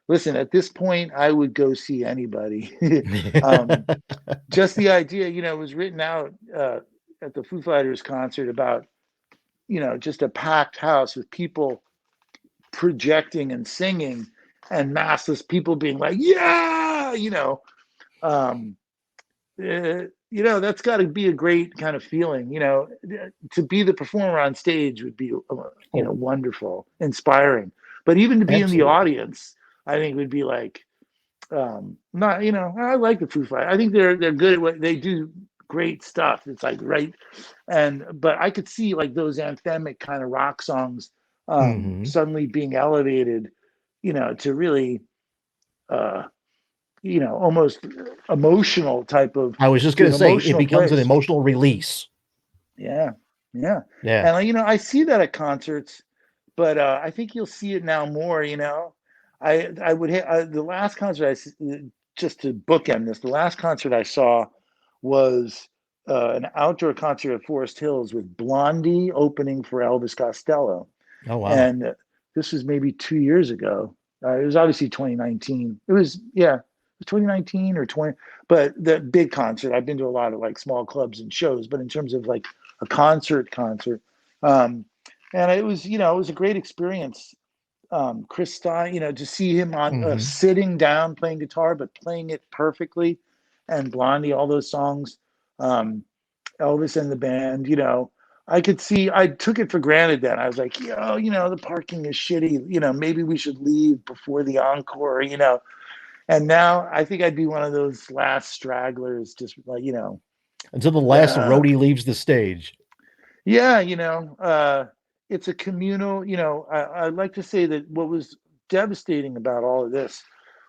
Speaker 3: Listen, at this point, I would go see anybody. Just the idea, it was written out at the Foo Fighters concert about, just a packed house with people projecting and singing, and massless people being like, yeah, that's got to be a great kind of feeling. To be the performer on stage would be, wonderful, inspiring. But even to be in the
Speaker 2: Absolutely.
Speaker 3: audience, I think would be like, not, I like the Foo Fighters. I think they're good at what they do. Great stuff. It's like, right. But I could see like those anthemic kind of rock songs suddenly being elevated, to really, almost emotional type of,
Speaker 2: I was just
Speaker 3: to
Speaker 2: going
Speaker 3: an
Speaker 2: to say it
Speaker 3: emotional
Speaker 2: becomes an
Speaker 3: place.
Speaker 2: emotional release.
Speaker 3: Yeah.
Speaker 2: Yeah.
Speaker 3: And, I see that at concerts, but I think you'll see it now more, I would hit the last concert just to bookend this, the last concert I saw was an outdoor concert at Forest Hills with Blondie opening for Elvis Costello.
Speaker 2: Oh, wow.
Speaker 3: And this was maybe 2 years ago. It was obviously 2019. It was 2019 or 20, but the big concert, I've been to a lot of like small clubs and shows, but in terms of like a concert, and it was, it was a great experience. Chris Stein, to see him on sitting down playing guitar, but playing it perfectly, and Blondie, all those songs, Elvis and the band, I could see, I took it for granted then. I was like, the parking is shitty, maybe we should leave before the encore, and now I think I'd be one of those last stragglers, just like,
Speaker 2: until the last roadie leaves the stage.
Speaker 3: Yeah, it's a communal, I'd like to say that what was devastating about all of this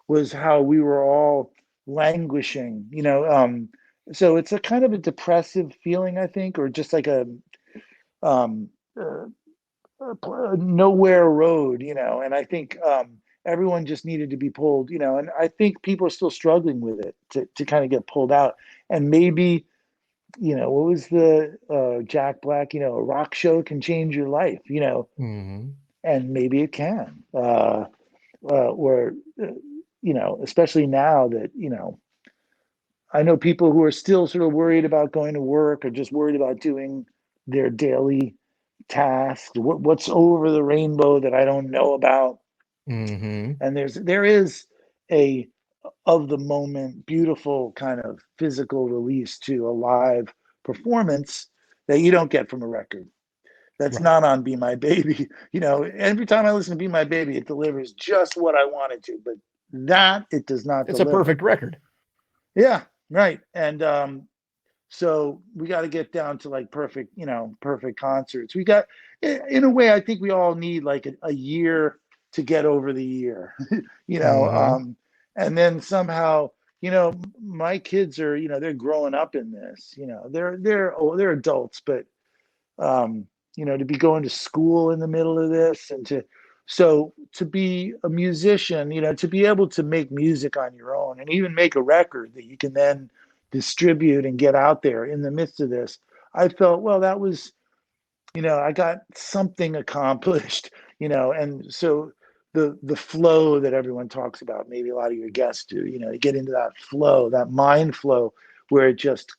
Speaker 3: was how we were all languishing, so it's a kind of a depressive feeling, I think, or just like a nowhere road, and I think everyone just needed to be pulled, and I think people are still struggling with it to kind of get pulled out, and maybe what was the Jack Black, a rock show can change your life,
Speaker 2: Mm-hmm.
Speaker 3: and maybe it can. Where, especially now that, I know people who are still sort of worried about going to work or just worried about doing their daily tasks. What's over the rainbow that I don't know about?
Speaker 2: Mm-hmm.
Speaker 3: And there is a of the moment, beautiful kind of physical release to a live performance that you don't get from a record. That's
Speaker 2: Right.
Speaker 3: not on Be My Baby. Every time I listen to Be My Baby, it delivers just what I wanted to, but that it does not
Speaker 2: It's a
Speaker 3: deliver.
Speaker 2: perfect record.
Speaker 3: Yeah, right. And so we got to get down to like perfect concerts. We got, in a way, I think we all need like a year to get over the year, you know,
Speaker 2: Mm-hmm.
Speaker 3: um, and then somehow, my kids are, they're growing up in this, they're adults, but to be going to school in the middle of this and to be a musician, to be able to make music on your own and even make a record that you can then distribute and get out there in the midst of this. I felt, well, that was, I got something accomplished, and so the flow that everyone talks about, maybe a lot of your guests do, get into that flow, that mind flow where it just,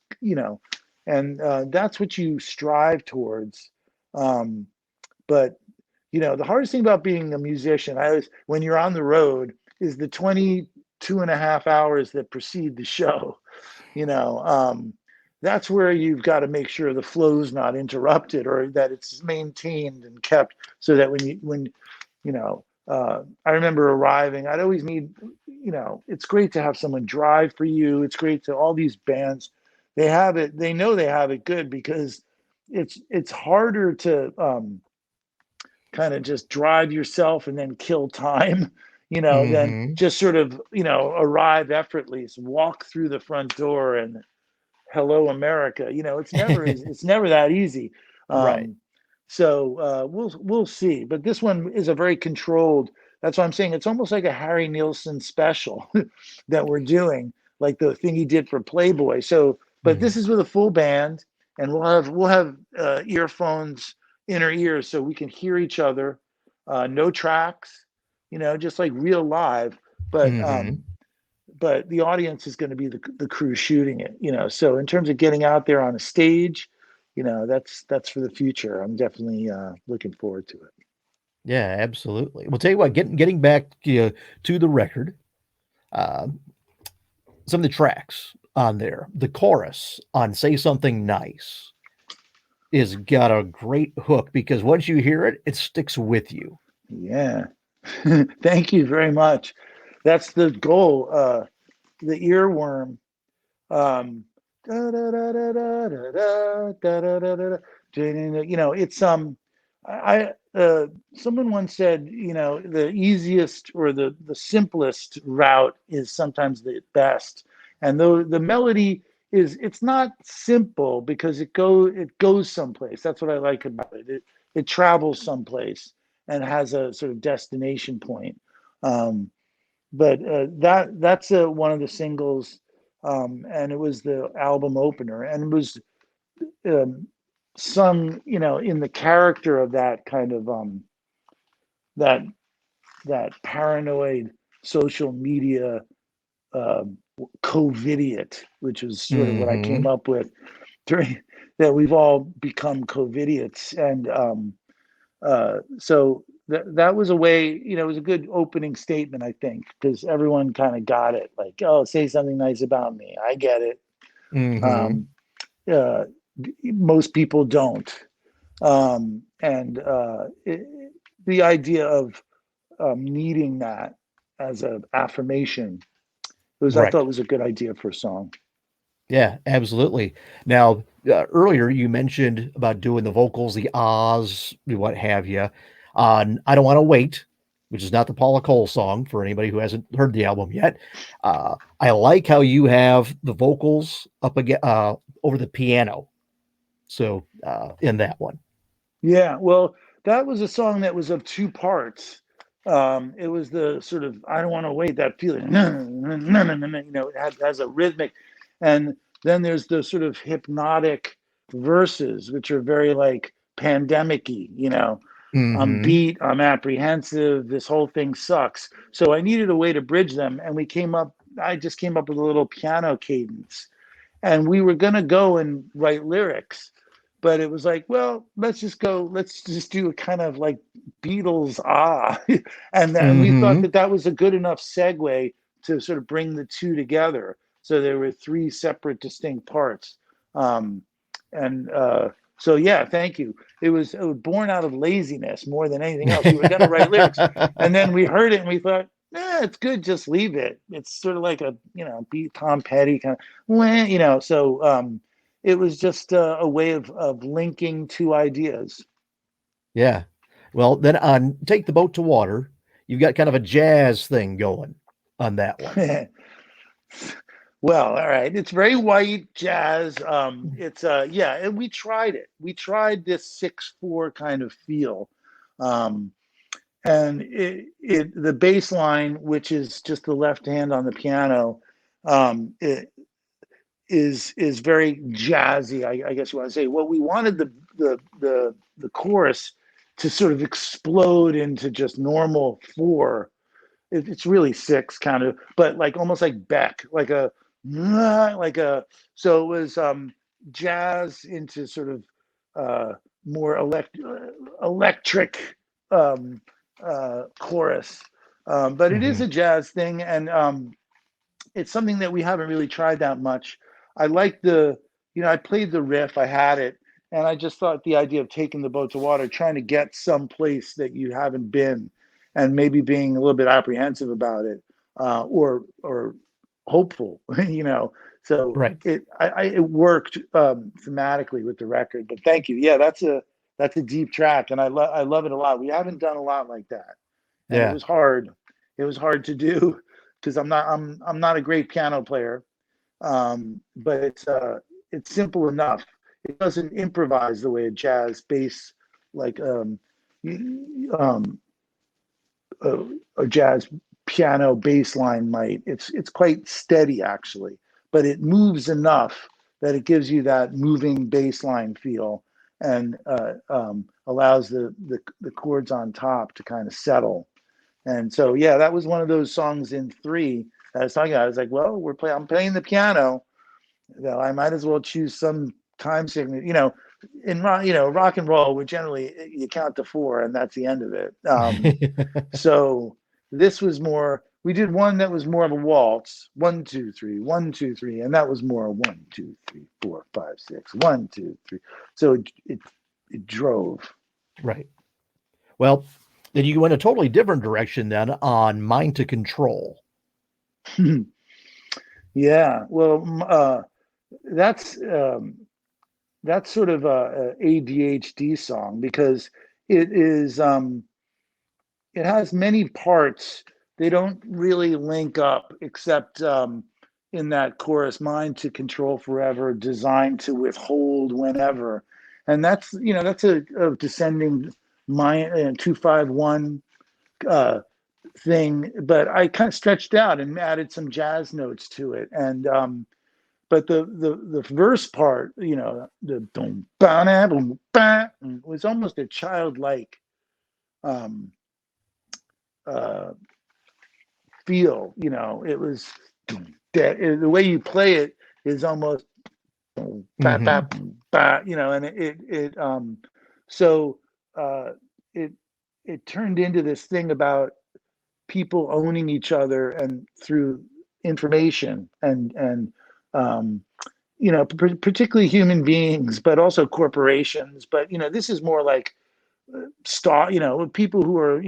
Speaker 3: and that's what you strive towards. Um, but the hardest thing about being a musician, when you're on the road, is the 22 and a half hours that precede the show. you know um, that's where you've got to make sure the flow's not interrupted or that it's maintained and kept so that I remember arriving, I'd always need, it's great to have someone drive for you. It's great to all these bands, they know they have it good because it's harder to kind of just drive yourself and then kill time, then
Speaker 2: Mm-hmm.
Speaker 3: just sort of, arrive effortlessly, walk through the front door and hello America. It's never that easy.
Speaker 2: Right.
Speaker 3: So we'll see. But this one is a very controlled. That's what I'm saying. It's almost like a Harry Nilsson special that we're doing, like the thing he did for Playboy. So, but
Speaker 2: Mm-hmm.
Speaker 3: this is with a full band, and we'll have earphones in our ears so we can hear each other. No tracks, just like real live. But
Speaker 2: Mm-hmm.
Speaker 3: but the audience is going to be the crew shooting it, so in terms of getting out there on a stage, that's for the future. I'm definitely looking forward to it.
Speaker 2: Yeah, absolutely. Well, tell you what, getting back to the record, uh, some of the tracks on there, the chorus on "Say Something Nice" is got a great hook because once you hear it, it sticks with you.
Speaker 3: Yeah. Thank you very much. That's the goal. The earworm. um da, da, da, da, da, da, da, da, da, da, it's I someone once said, the easiest or the simplest route is sometimes the best. And though the melody it's not simple because it goes someplace. That's what I like about it. It travels someplace and has a sort of destination point. um but that's one of the singles, and it was the album opener, and it was um, sung, in the character of that kind of that that paranoid social media uh, COVIDiot, which is sort of what I came
Speaker 2: Mm-hmm.
Speaker 3: up with during that we've all become COVIDiots, and so that was a way, it was a good opening statement, I think, because everyone kind of got it. Like, oh, say something nice about me. I get it.
Speaker 2: Mm-hmm.
Speaker 3: Um, uh, most people don't. And the idea of needing that as an affirmation I
Speaker 2: Right.
Speaker 3: thought was a good idea for a song.
Speaker 2: Yeah, absolutely. Now, earlier you mentioned about doing the vocals, the ahs, what have you, on "I Don't Want to Wait," which is not the Paula Cole song for anybody who hasn't heard the album yet. I like how you have the vocals up again over the piano. So in that one,
Speaker 3: Yeah, well, that was a song that was of two parts. It was the sort of I don't want to wait, that feeling. No, no, no, no, no, it has a rhythmic, and Then there's the sort of hypnotic verses, which are very like pandemic-y, I'm
Speaker 2: Mm-hmm.
Speaker 3: beat, I'm apprehensive, this whole thing sucks. So I needed a way to bridge them. And I just came up with a little piano cadence. And we were going to go and write lyrics. But it was like, well, let's just do a kind of like Beatles, and then we thought
Speaker 2: Mm-hmm.
Speaker 3: that was a good enough segue to sort of bring the two together. So there were three separate, distinct parts. Um, and so, yeah, thank you. It was born out of laziness more than anything else. We were going to write lyrics, and then we heard it and we thought, it's good, just leave it. It's sort of like a, beat Tom Petty kind of, so it was just a way of linking two ideas.
Speaker 2: Yeah. Well, then on Take the Boat to Water, you've got kind of a jazz thing going on that one.
Speaker 3: Well, all right. It's very white jazz. It's yeah, and we tried it. We tried this 6/4 kind of feel. Um, and the bass line, which is just the left hand on the piano, it is very jazzy. I guess you want to say. Well, we wanted the chorus to sort of explode into just normal 4. It's really 6 kind of, but like almost like Beck, like a. So it was jazz into sort of more electric um, chorus, but it is
Speaker 2: Mm-hmm.
Speaker 3: a jazz thing, and it's something that we haven't really tried that much. I like I played the riff, I had it, and I just thought the idea of taking the boat to water, trying to get someplace that you haven't been, and maybe being a little bit apprehensive about it, or hopeful, So
Speaker 2: Right.
Speaker 3: it worked thematically with the record. But thank you. Yeah, that's a deep track, and I love it a lot. We haven't done a lot like that, and it
Speaker 2: Yeah.
Speaker 3: was hard. It was hard to do because I'm not a great piano player, but it's simple enough. It doesn't improvise the way a jazz bass like um, a, a jazz piano bass line might. It's quite steady actually, but it moves enough that it gives you that moving bass line feel, and allows the chords on top to kind of settle. And so, yeah, that was one of those songs in 3 that I was talking about. I was like, well, I'm playing the piano. I might as well choose some time signature. In rock and roll, we generally you count to 4 and that's the end of it. So this was more. We did one that was more of a waltz. 1, 2, 3, 1, 2, 3, and that was more 1, 2, 3, 4, 5, 6. 1, 2, 3. So it drove.
Speaker 2: Right. Well, then you went a totally different direction then on Mind to Control.
Speaker 3: Yeah. Well, that's sort of a ADHD song because it is it has many parts. They don't really link up except in that chorus, mind to control forever, designed to withhold whenever. And that's a descending mind 2-5-1 uh, thing, but I kind of stretched out and added some jazz notes to it. And but the verse part, the boom ba boom ba was almost a childlike um, uh, feel. It was the way you play it is almost boom ba ba
Speaker 2: Mm-hmm.
Speaker 3: boom ba, and so it it turned into this thing about people owning each other and through information and um, particularly human beings, but also corporations. But this is more like people who are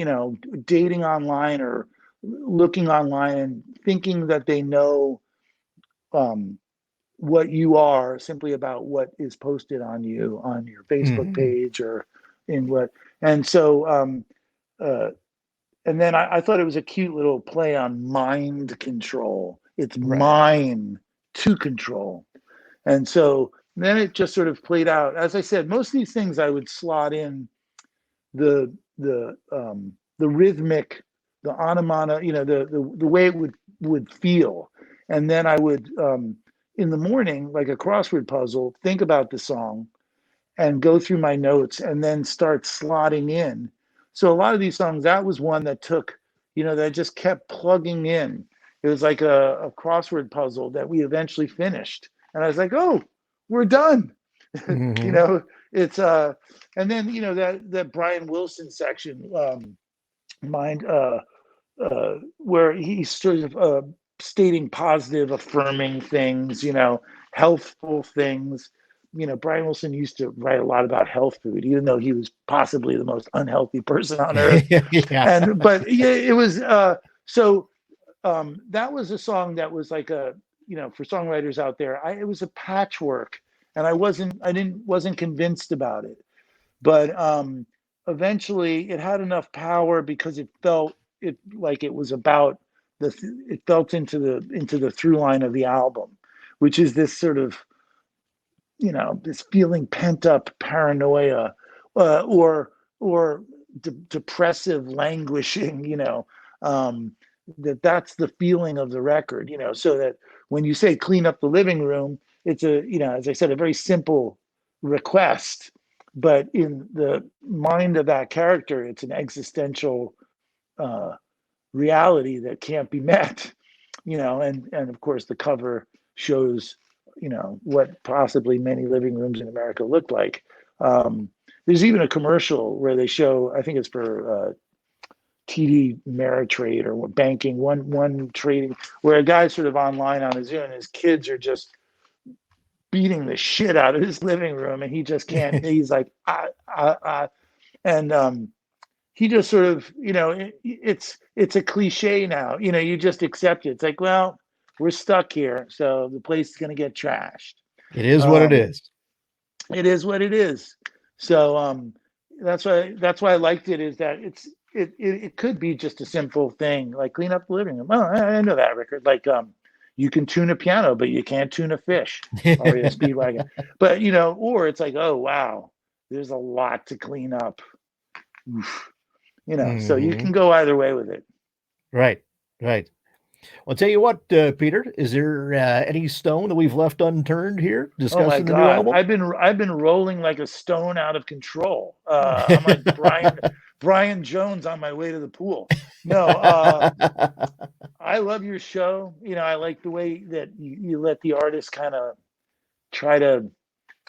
Speaker 3: dating online or looking online and thinking that they know um, what you are simply about what is posted on you on your Facebook
Speaker 2: Mm-hmm.
Speaker 3: page or in what. And so uh, and then I thought it was a cute little play on mind control. It's
Speaker 2: Right.
Speaker 3: mine to control. And so then it just sort of played out. As I said, most of these things I would slot in the rhythmic, the onomana, the way it would feel. And then I would in the morning, like a crossword puzzle, think about the song and go through my notes and then start slotting in. So a lot of these songs, that was one that took, that just kept plugging in. It was like a crossword puzzle that we eventually finished. And I was like, oh, we're done.
Speaker 2: Mhm.
Speaker 3: It's and then that Brian Wilson section, mind where he's sort of stating positive, affirming things, healthful things. Brian Wilson used to write a lot about health food, even though he was possibly the most unhealthy person on earth.
Speaker 2: Yeah.
Speaker 3: But yeah, it was so that was a song that was like for songwriters out there, it was a patchwork, and I wasn't convinced about it. But eventually it had enough power because it felt like it was about it felt into the through line of the album, which is this sort of this feeling pent up paranoia, or depressive languishing, that's the feeling of the record, so that when you say clean up the living room, it's as I said, a very simple request, but in the mind of that character, it's an existential reality that can't be met, and of course the cover shows, what possibly many living rooms in America look like. There's even a commercial where they show, I think it's for TD Ameritrade or banking, one trading, where a guy's sort of online on his own, and his kids are just beating the shit out of his living room, and he just can't. He's like, and he just sort of, it's a cliche now. You just accept it. It's like, well, we're stuck here, so the place is going to get trashed.
Speaker 2: It is what it is.
Speaker 3: It is what it is. So that's why I liked it, is that it could be just a simple thing like clean up the living room. Oh, I know that record. Like you can tune a piano, but you can't tune a fish. Or a Speedwagon. But or it's like, oh wow, there's a lot to clean up. Oof. So you can go either way with it.
Speaker 2: Right. Well, tell you what, Peter, is there any stone that we've left unturned here discussing
Speaker 3: Oh my
Speaker 2: the new album?
Speaker 3: I've been rolling like a stone out of control. I'm like Brian Jones on my way to the pool. No, I love your show. I like the way that you let the artist kind of try to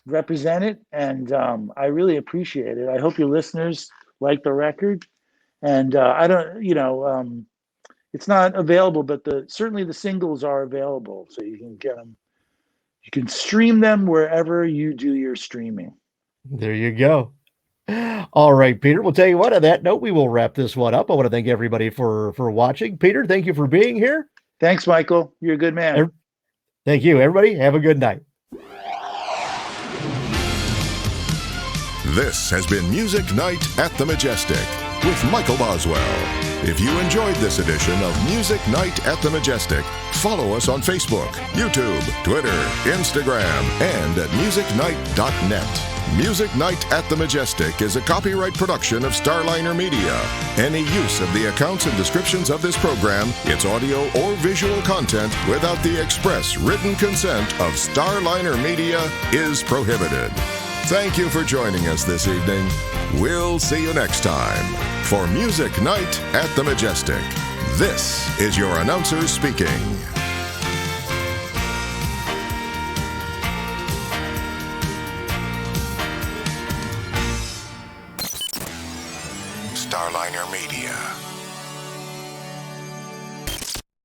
Speaker 3: represent it, and I really appreciate it. I hope your listeners like the record. And I don't, it's not available, but certainly the singles are available, so you can get them. You can stream them wherever you do your streaming.
Speaker 2: There you go. All right, Peter. We'll tell you what, on that note, we will wrap this one up. I want to thank everybody for watching. Peter, thank you for being here.
Speaker 3: Thanks, Michael. You're a good man.
Speaker 2: Thank you, everybody. Have a good night.
Speaker 1: This has been Music Night at the Majestic with Michael Boswell. If you enjoyed this edition of Music Night at the Majestic, follow us on Facebook, YouTube, Twitter, Instagram, and at musicnight.net. Music Night at the Majestic is a copyright production of Starliner Media. Any use of the accounts and descriptions of this program, its audio or visual content, without the express written consent of Starliner Media is prohibited. Thank you for joining us this evening. We'll see you next time for Music Night at the Majestic. This is your announcer speaking. Starliner Media.